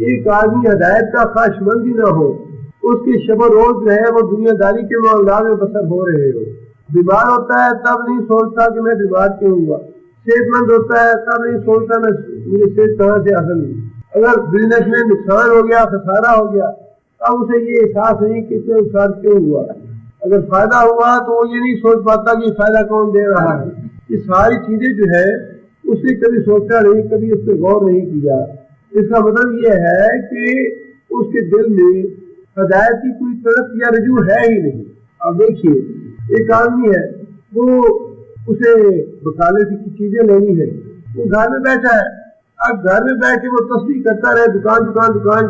ایک آدمی ہدایت کا خواہش مند ہی نہ ہو, اس کی شب و روز جو ہے وہ دنیا داری کے معاملات میں بسر ہو رہے ہو. بیمار ہوتا ہے تب نہیں سوچتا کہ میں بیمار کیوں ہوا, صحت مند ہوتا ہے تب نہیں سوچتا میں مجھے صحت کہاں سے حاصل ہوئی. اگر بزنس میں نقصان ہو گیا, خسارہ ہو گیا, تب اسے یہ احساس نہیں کہ اتنے نقصان کیوں ہوا. اگر فائدہ ہوا تو وہ یہ نہیں سوچ پاتا کہ فائدہ کون دے رہا ہے. یہ ساری چیزیں جو ہے اس نے کبھی سوچا نہیں, کبھی اس پہ غور نہیں کیا. اس کا مطلب یہ ہے کہ اس کے دل میں ہدایت کی کوئی طرف یا رجوع ہے ہی نہیں. اب دیکھیے ایک آدمی ہے وہ اسے بکالے کی چیزیں لینی ہے, وہ گھر میں بیٹھا ہے. اب گھر میں بیٹھ کے وہ تسبیح کرتا رہے دکان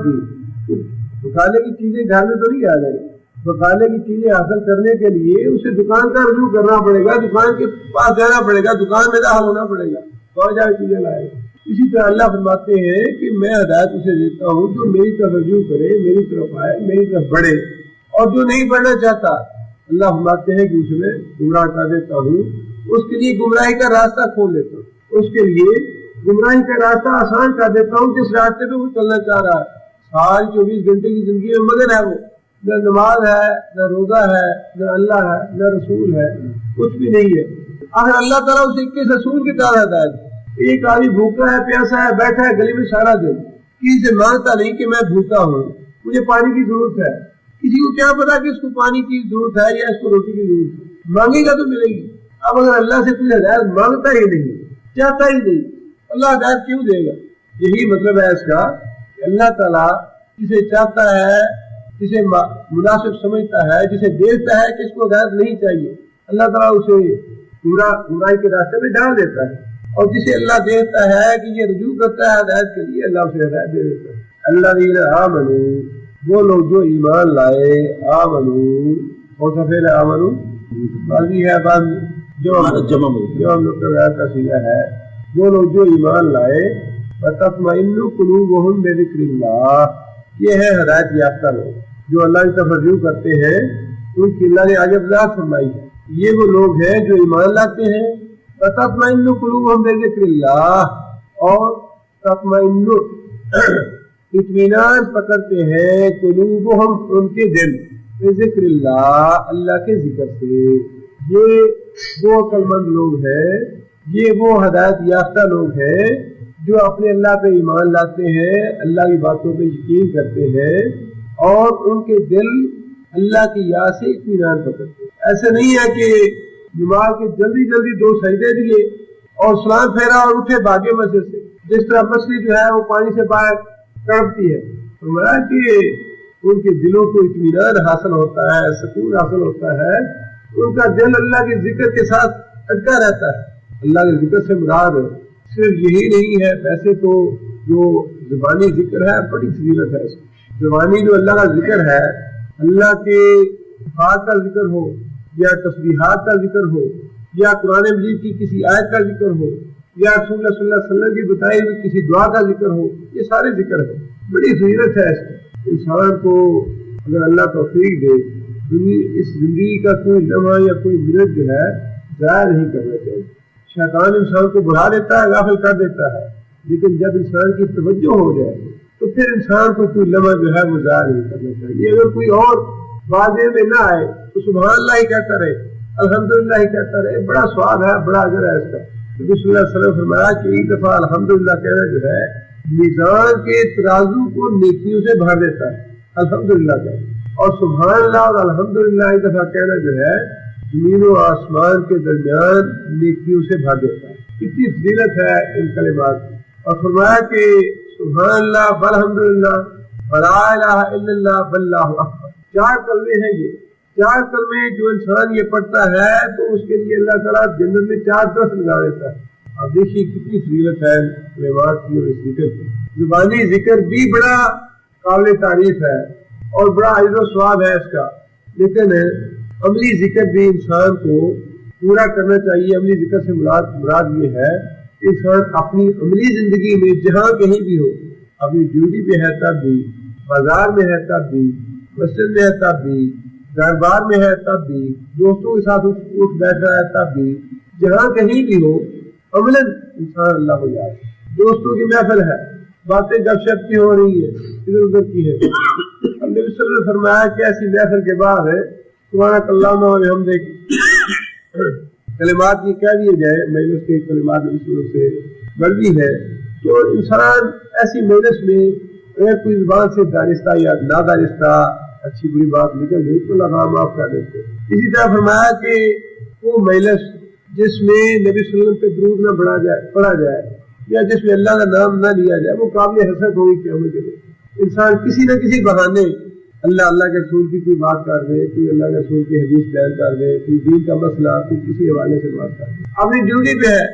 کی, بکالے کی چیزیں گھر میں تو نہیں آ جائیں. بکالے کی چیزیں حاصل کرنے کے لیے اسے دکان کا رجوع کرنا پڑے گا, دکان کے پاس جانا پڑے گا, دکان میں داخل ہونا پڑے گا, اور جا کے چیزیں لائے. اسی طرح اللہ فرماتے ہیں کہ میں ہدایت اسے دیتا ہوں جو میری طرف رجوع کرے, میری طرف آئے, میری طرف بڑھے, اور جو نہیں بڑھنا چاہتا اللہ فرماتے ہیں کہ اسے میں گمراہ کر دیتا ہوں, اس کے لیے گمراہی کا راستہ کھول دیتا ہوں, اس کے لیے گمراہی کا راستہ آسان کر دیتا ہوں. جس راستے پہ وہ چلنا چاہ رہا ہے, ساری 24 گھنٹے کی زندگی میں مگن ہے, وہ نہ نماز ہے, نہ روزہ ہے, نہ اللہ ہے, نہ رسول ہے, کچھ بھی نہیں ہے. اگر اللہ تعالیٰ اسے کس رسول کے طرح ہدایت. ایک آدمی بھوکا ہے, پیاسا ہے, بیٹھا ہے گلی میں سارا دن, کسی سے مانگتا نہیں کہ میں بھوکا ہوں, مجھے پانی کی ضرورت ہے. کسی کو کیا پتا کہ اس کو پانی کی ضرورت ہے یا اس کو روٹی کی ضرورت ہے, مانگے گا تو ملے گی. اب اگر اللہ سے کوئی ہدایت مانگتا ہی نہیں, چاہتا ہی نہیں, اللہ ہدایت کیوں دے گا؟ یہی مطلب ہے اس کا کہ اللہ تعالیٰ جسے چاہتا ہے, جسے مناسب سمجھتا ہے, جسے دیکھتا ہے کہ اس کو ہدایت نہیں چاہیے, اللہ تعالیٰ اسے گمراہی کے راستے میں ڈال دیتا ہے. اور جسے اللہ دیکھتا ہے کہ یہ رجوع کرتا ہے ہدایت کے لیے, اللہ اسے ہدایت دے دیتا ہے. اللہ آمنو, وہ لوگ جو ایمان لائے, آمنو اور سفید آمنو بازی ہے, بعض جو ہم لوگ کا سیگا ہے, وہ لوگ جو ایمان لائے, وَتَطْمَئِنُّ قُلُوبُهُمْ بِذِكْرِ اللَّهِ, یہ ہے ہدایت یافتہ لوگ جو اللہ کی طرف رجوع کرتے ہیں, ان کی اللہ نے آگے وضاحت فرمائی ہے. یہ وہ لوگ ہیں جو ایمان لاتے ہیں, وَتَطْمَئِنُّ قُلُوبُهُمْ بِذِكْرِ اللَّهِ, اور تطمئن اطمینان پکڑتے ہیں, قلوبہم ان کے دل, بذکر اللہ اللہ کے ذکر سے. یہ وہ عقل مند لوگ ہیں, یہ وہ ہدایت یافتہ لوگ ہیں جو اپنے اللہ پہ ایمان لاتے ہیں, اللہ کی باتوں پہ یقین کرتے ہیں, اور ان کے دل اللہ کی یاد سے اطمینان پکڑتے ہیں. ایسے نہیں ہے کہ نماز کے جلدی 2 سجدے دیے اور سلام پھیرا اور اٹھے بھاگے مسجد سے, جس طرح مچھلی جو ہے وہ پانی سے باہر تڑپتی ہے. فرمایا کہ ان کے دلوں کو اطمینان حاصل ہوتا ہے, سکون حاصل ہوتا ہے, ان کا دل اللہ کے ذکر کے ساتھ اٹکا رہتا ہے. اللہ کے ذکر سے مراد صرف یہی نہیں ہے. ویسے تو جو زبانی ذکر ہے بڑی فضیلت ہے. زبانی جو اللہ کا ذکر ہے، اللہ کے صفات کا ذکر ہو یا تسبیحات کا ذکر ہو یا قرآن مجید کی کسی آیت کا ذکر ہو یا رسول اللہ صلی اللہ علیہ وسلم کی بتائی ہوئی کسی دعا کا ذکر ہو، یہ سارے ذکر ہے. بڑی فضیلت ہے اس کی. انسان کو اگر اللہ توفیق دے اس زندگی کا کوئی لمحہ یا کوئی منٹ جو ہے ضائع نہیں کرنا چاہیے. شیطان انسان کو بڑھا دیتا ہے، غافل کر دیتا ہے، لیکن جب انسان کی توجہ ہو جائے تو پھر انسان کو کوئی لمحہ جو ہے وہ ضائع نہیں کرنا چاہیے. اگر کوئی اور واضح میں نہ آئے تو سبحان اللہ ہی کہتا رہے، الحمدللہ ہی کہتا رہے. بڑا ثواب ہے، بڑا اجر ہے اس کا. نبی صلی اللہ علیہ وسلم فرمایا کہ ایک دفعہ الحمدللہ کہنا جو ہے میزان کے ترازو کو نیکیوں سے بھر دیتا ہے. الحمدللہ کا اور سبحان اللہ اور الحمدللہ ایک دفعہ کہنا جو ہے زمین و آسمان کے درمیان نیکیوں سے بھر دیتا ہے. کتنی فضیلت ہے ان کلمات کی. اور فرمایا کہ سبحان اللہ والحمدللہ ولا الہ الا اللہ واللہ اکبر. 4 کلمے ہیں. یہ 4 کلمے جو انسان یہ پڑھتا ہے تو اس کے لیے اللہ تعالیٰ جنت میں 4 درخت لگا دیتا ہے. اب دیکھیے کتنی فضیلت ہے کلمات کی اور اس ذکر کی. زبانی ذکر بھی بڑا قابل تعریف ہے اور بڑا اجر و ثواب ہے اس کا، لیکن عملی ذکر بھی انسان کو پورا کرنا چاہیے. عملی ذکر سے مراد یہ ہے کہ انسان اپنی عملی زندگی میں جہاں کہیں بھی ہو، اپنی ڈیوٹی پہ ہے تب بھی، بازار میں ہے تب بھی، مسجد میں ہے تب بھی، دربار میں ہے تب بھی، دوستوں کے ساتھ اٹھ بیٹھ رہا ہے تب بھی، جہاں کہیں بھی ہو عملاً انسان اللہ کو یاد. دوستوں کی محفل ہے، باتیں گپ شپ کی ہو رہی ہے، ادھر ادھر کی ہے. نبی صلی اللہ علیہ وسلم نے فرمایا کہ ایسی محفل کے بعد سبحانک اللہم و بحمدک کلمات یہ کہہ دیے جائے، مجلس کے کلمات سے بڑھتی ہے تو انسان ایسی مجلس میں اگر کوئی زبان سے دانستہ یا نادانستہ اچھی بری بات نکل گئی تو اللہ معاف کر دیتے. اسی طرح فرمایا کہ وہ مجلس جس میں نبی صلی اللہ علیہ وسلم پہ درود نہ پڑھا جائے یا جس میں اللہ کا نام نہ لیا جائے وہ قابل حسرت ہوگی قیامت کے دن. انسان کسی نہ کسی بہانے اللہ کے رسول کی کوئی بات کر دے، کوئی اللہ کے رسول کی حدیث بیان کر دے، کوئی دین کا مسئلہ کوئی کسی حوالے سے بات کر دے. اپنی ڈیوٹی پہ ہے،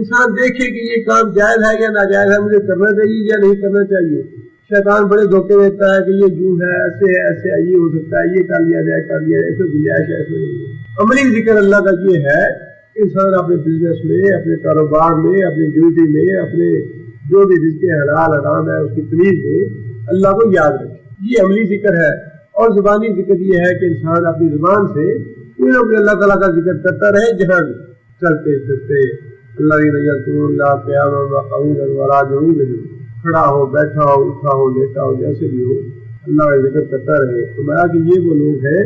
انسان دیکھے کہ یہ کام جائز ہے یا ناجائز ہے، مجھے کرنا چاہیے یا نہیں کرنا چاہیے. شیطان بڑے دھوکے دیتا ہے کہ یہ یوں ہے، ایسے ہے، ایسے ہے، یہ ہو سکتا ہے، یہ کر لیا جائے، ایسے گنجائش ہے، ایسے نہیں ہے. عملی ذکر اللہ کا یہ ہے کہ انسان اپنے بزنس میں، اپنے کاروبار میں، اپنی ڈیوٹی میں، اپنے جو بھی رزق حلال حرام ہے اس کی تمیز میں اللہ کو یاد رکھے. یہ عملی ذکر ہے. اور زبانی ذکر یہ ہے کہ انسان اپنی زبان سے کوئی نہ کوئی اللہ تعالیٰ کا ذکر کرتا رہے، جہاں بھی چلتے پھرتے اللہ قیاما وقعودا وعلی جنوبہم، کھڑا ہو، بیٹھا ہو، اٹھا ہو، لیٹا ہو، جیسے بھی ہو اللہ کا ذکر کرتا رہے. تو میں کہ یہ وہ لوگ ہیں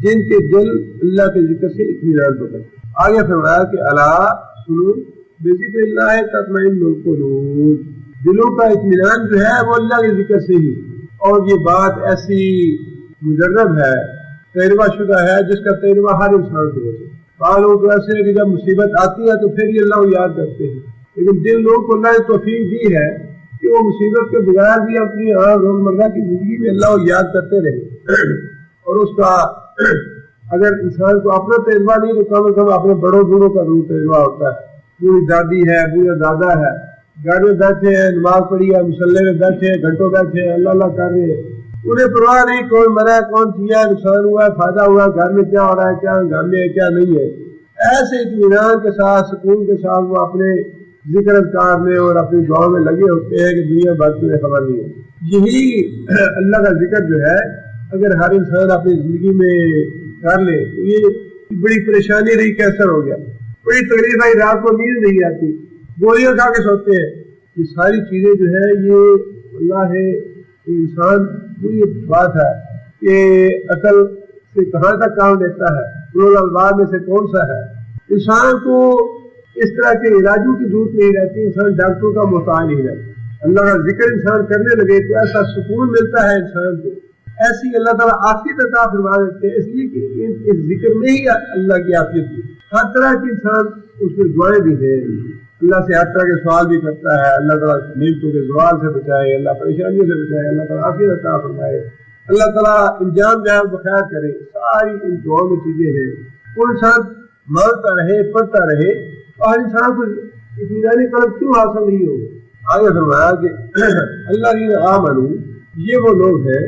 جن کے دل اللہ کے ذکر سے اطمینان پکڑتے. آگے فرمایا کہ الا سنو بذکر اللہ تطمئن القلوب، دلوں کا اطمینان جو ہے وہ اللہ کے ذکر سے ہی. اور یہ بات ایسی مجرب ہے، تجربہ شدہ ہے، جس کا تجربہ ہر انسان کو ہوتا ہے. بعض لوگ تو ایسے ہیں کہ جب مصیبت آتی ہے تو پھر یہ اللہ کو یاد کرتے ہیں، لیکن جن لوگوں کو اللہ نے توفیق دی ہے کہ وہ مصیبت کے بغیر بھی اپنی روزمرہ کی زندگی میں اللہ کو یاد کرتے رہے. اور اس کا اگر انسان کو اپنا تجربہ نہیں تو کم از کم اپنے بڑوں بوڑھوں کا ضرور تجربہ ہوتا ہے. پوری دادی ہے، پورا دادا ہے، گھر میں بیٹھے ہیں، نماز پڑھی ہے، مصلے میں بیٹھے ہیں، گھنٹوں بیٹھے ہیں، اللہ اللہ کر رہے ہیں، انہیں پرواہ نہیں کون مرا ہے، کون کیا ہے، نقصان ہوا ہے، فائدہ ہوا ہے، گھر میں کیا ہو رہا ہے، کیا گھر میں ہے، کیا نہیں ہے. ایسے اطمینان کے ساتھ، سکون کے ساتھ وہ اپنے ذکر اذکار میں اور اپنی دعاؤں میں لگے ہوتے ہیں کہ دنیا بھر میں خبر نہیں ہے. یہی اللہ کا ذکر جو ہے اگر ہر انسان اپنی زندگی میں کر لے تو یہ بڑی پریشانی رہی کیسر ہو گیا، بڑی تکلیف آئی، رات کو نیند نہیں آتی، گولیاں کھا کے سوتے ہیں. یہ ساری چیزیں جو ہے یہ اللہ ہے. انسان وہی بات ہے کہ عقل سے کہاں تک کام لیتا ہے، الباب میں سے کون سا ہے. انسان کو اس طرح کے علاجوں کی ضرورت نہیں رہتی، انسان ڈاکٹروں کا محتاج نہیں رہتا. اللہ کا ذکر انسان کرنے لگے تو ایسا سکون ملتا ہے انسان کو، ایسی اللہ تعالیٰ عافیت عطا فرما دیتے ہیں. اس لیے کہ اس ذکر میں ہی اللہ کی عافیت ہے. ہر طرح کے انسان اس میں دعائیں بھی ہیں، اللہ سے ہر طرح کے سوال بھی کرتا ہے، اللہ تعالیٰ نعمتوں کے زوال سے بچائے، اللہ پریشانیوں سے بچائے، اللہ تعالیٰ عافیت عطا فرمائے، اللہ تعالیٰ انجام جو ہے بخیر کرے. ساری ان دعاؤں میں چیزیں ہیں. وہ انسان مانتا رہے پڑھتا رہے تو ہر انسان کو اطمینان قلب کیوں حاصل نہیں ہوگا؟ آگے فرمایا کہ الذین آمنوا، یہ وہ لوگ ہیں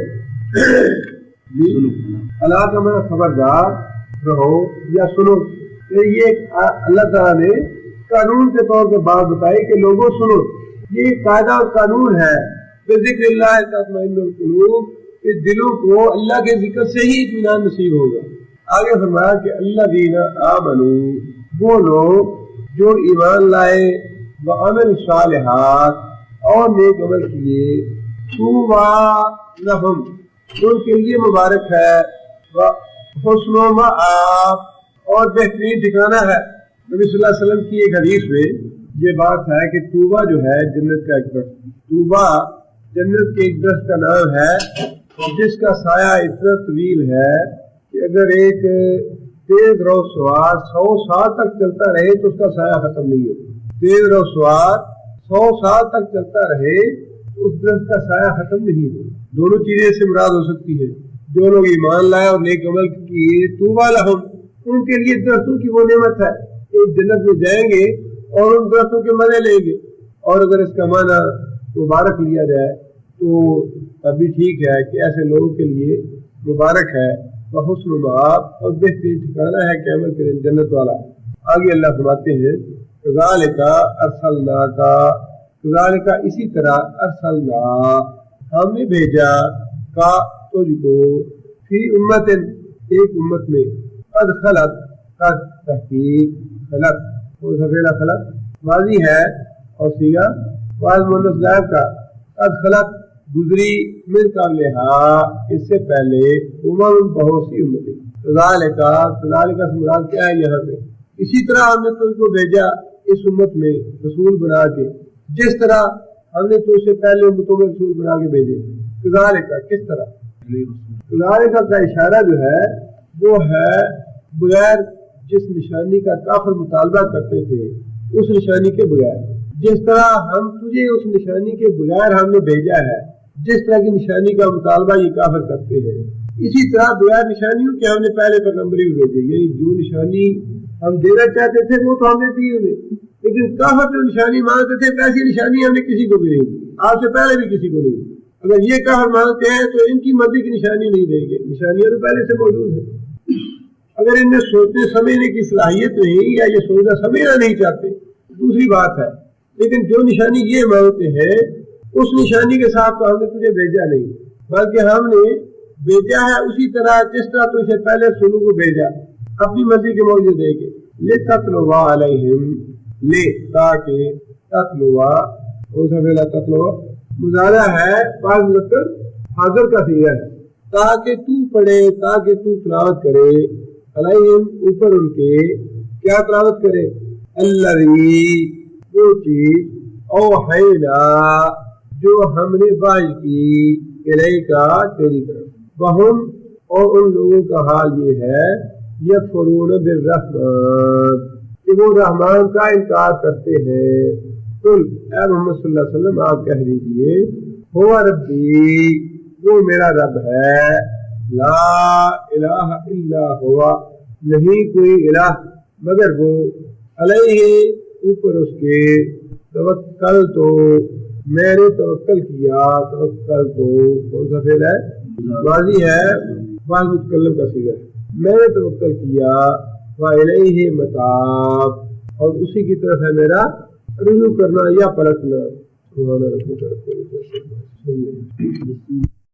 اللہ کا میرا خبردار رہو یا سنو. یہ اللہ تعالیٰ نے قانون کے طور پہ بات بتائی کہ لوگوں سنو. یہ قاعدہ اور قانون ہے ذکر اللہ تطمئن القلوب، کہ دلوں کو اللہ کے ذکر سے ہی اطمینان نصیب ہوگا. آگے فرمایا کہ الذین آمنوا، وہ لوگ جو ایمان لائے، وعملوا الصالحات، اور نیک عمل کیے، طوبی لہم، ان کے لیے مبارک ہے، حسن مآب، اور بہترین ٹھکانہ ہے. نبی صلی اللہ علیہ وسلم کی ایک حدیث میں یہ بات ہے کہ طوبہ جو ہے جنت کا ایک درخت، طوبہ جنت کے ایک درخت کا نام ہے جس کا سایہ اتنا طویل ہے کہ اگر ایک تیز رو سوار 100 سال تک چلتا رہے تو اس کا سایہ ختم نہیں ہوگا. تیز رو سوار 100 سال تک چلتا رہے تو اس درخت کا سایہ ختم نہیں ہوگا. دونوں چیزیں اس سے مراد ہو سکتی ہیں. جو لوگ ایمان لائے اور نیک عمل کیے، طوبی لہم، ان کے لیے درختوں کی وہ نعمت ہے کہ جنت میں جائیں گے اور ان درختوں کے مزے لیں گے. اور اگر اس کا معنی مبارک لیا جائے تو تب بھی ٹھیک ہے کہ ایسے لوگوں کے لیے مبارک ہے، حسن مآب، اور بہترین ٹھکانہ ہے کہ عمل کریں جنت والا. آگے اللہ فرماتے ہیں کذالک ارسلناک، کذالک اسی طرح ارسلنا، ہم نے بھیجا، کا تجھ کو، فی امت، ایک امت میں، قد خلت، قد تحقیق، خلت، کون سا فعل خلت ماضی ہے اور سیغہ بعض مؤنث غائب کا، قد خلت گزری، من قبلہا، اس سے پہلے، بہت سی امتیں. کذالک، کذالک سے مراد کیا ہے یہاں پہ؟ اسی طرح ہم نے تجھ کو بھیجا اس امت میں رسول بنا کے، جس طرح ہم نے تجھ سے پہلے امتوں میں رسول بنا کے بھیجے. کذالک کس طرح؟ کذالک کا اشارہ جو ہے وہ ہے بغیر جس نشانی کا کافر مطالبہ کرتے تھے اس نشانی کے بغیر، جس طرح ہم تجھے اس نشانی کے بغیر ہم نے بھیجا ہے، جس طرح کی نشانی کا مطالبہ یہ کافر کرتے ہیں، اسی طرح بغیر نشانیوں کے ہم نے پہلے پیغمبری بھی بھیجے. یعنی جو نشانی ہم دینا چاہتے تھے وہ تو ہم نے دی انہیں، لیکن کافر جو نشانی مانگتے تھے ویسی نشانی ہم نے کسی کو بھی نہیں دی، آپ سے پہلے بھی کسی کو نہیں دی. اگر یہ کافر مانگتے ہیں تو ان کی مرضی کی نشانی نہیں دیں گے، نشانیاں تو پہلے سے موجود ہیں. اگر ان میں سوچنے سمجھنے کی صلاحیت نہیں یا یہ سوچنا سمجھنا نہیں چاہتے دوسری بات ہے، لیکن جو نشانی یہ مانگتے ہیں اس نشانی کے ساتھ تو ہم نے تجھے بھیجا نہیں، بلکہ ہم نے بھیجا ہے اسی طرح جس طرح تجھے پہلے رسولوں کو بھیجا، اپنی مرضی کے معجزے دے کے. لِتَتْلُوَ عَلَيْهِمْ، لے تاکہ، تتلوا، تتلوا مظاہرہ ہے، بعض مذکر حاضر کا صیغہ ہے، تاکہ تو پڑھے، تاکہ تو تلاوت کرے، علیہم اوپر ان کے، کیا تلاوت کرے؟ الذی، وہ چیز، اوحینا، جو ہم نے وحی کی، الیکا، تیری طرف، وہم، اور ان لوگوں کا حال یہ ہے، یکفرون بالرحمن، کہ وہ رحمان کا انکار کرتے ہیں. قل، اے محمد صلی اللہ علیہ وسلم آپ کہہ دیجئے، ہوا ربی، وہ میرا رب ہے، لا الہ الا ہوا، نہیں کوئی الہ مگر وہ، علیہ، اوپر اس کے، توکل تو، میں نے توکل کیا، توکل تو کون سا فعل ہے؟ ماضی ہے، بعض متکلم کا صیغہ ہے. میں نے توکل کیا، وَإِلَيْهِ مَتَابِ، اور اسی کی طرف ہے میرا رجوع کرنا یا پلٹنا.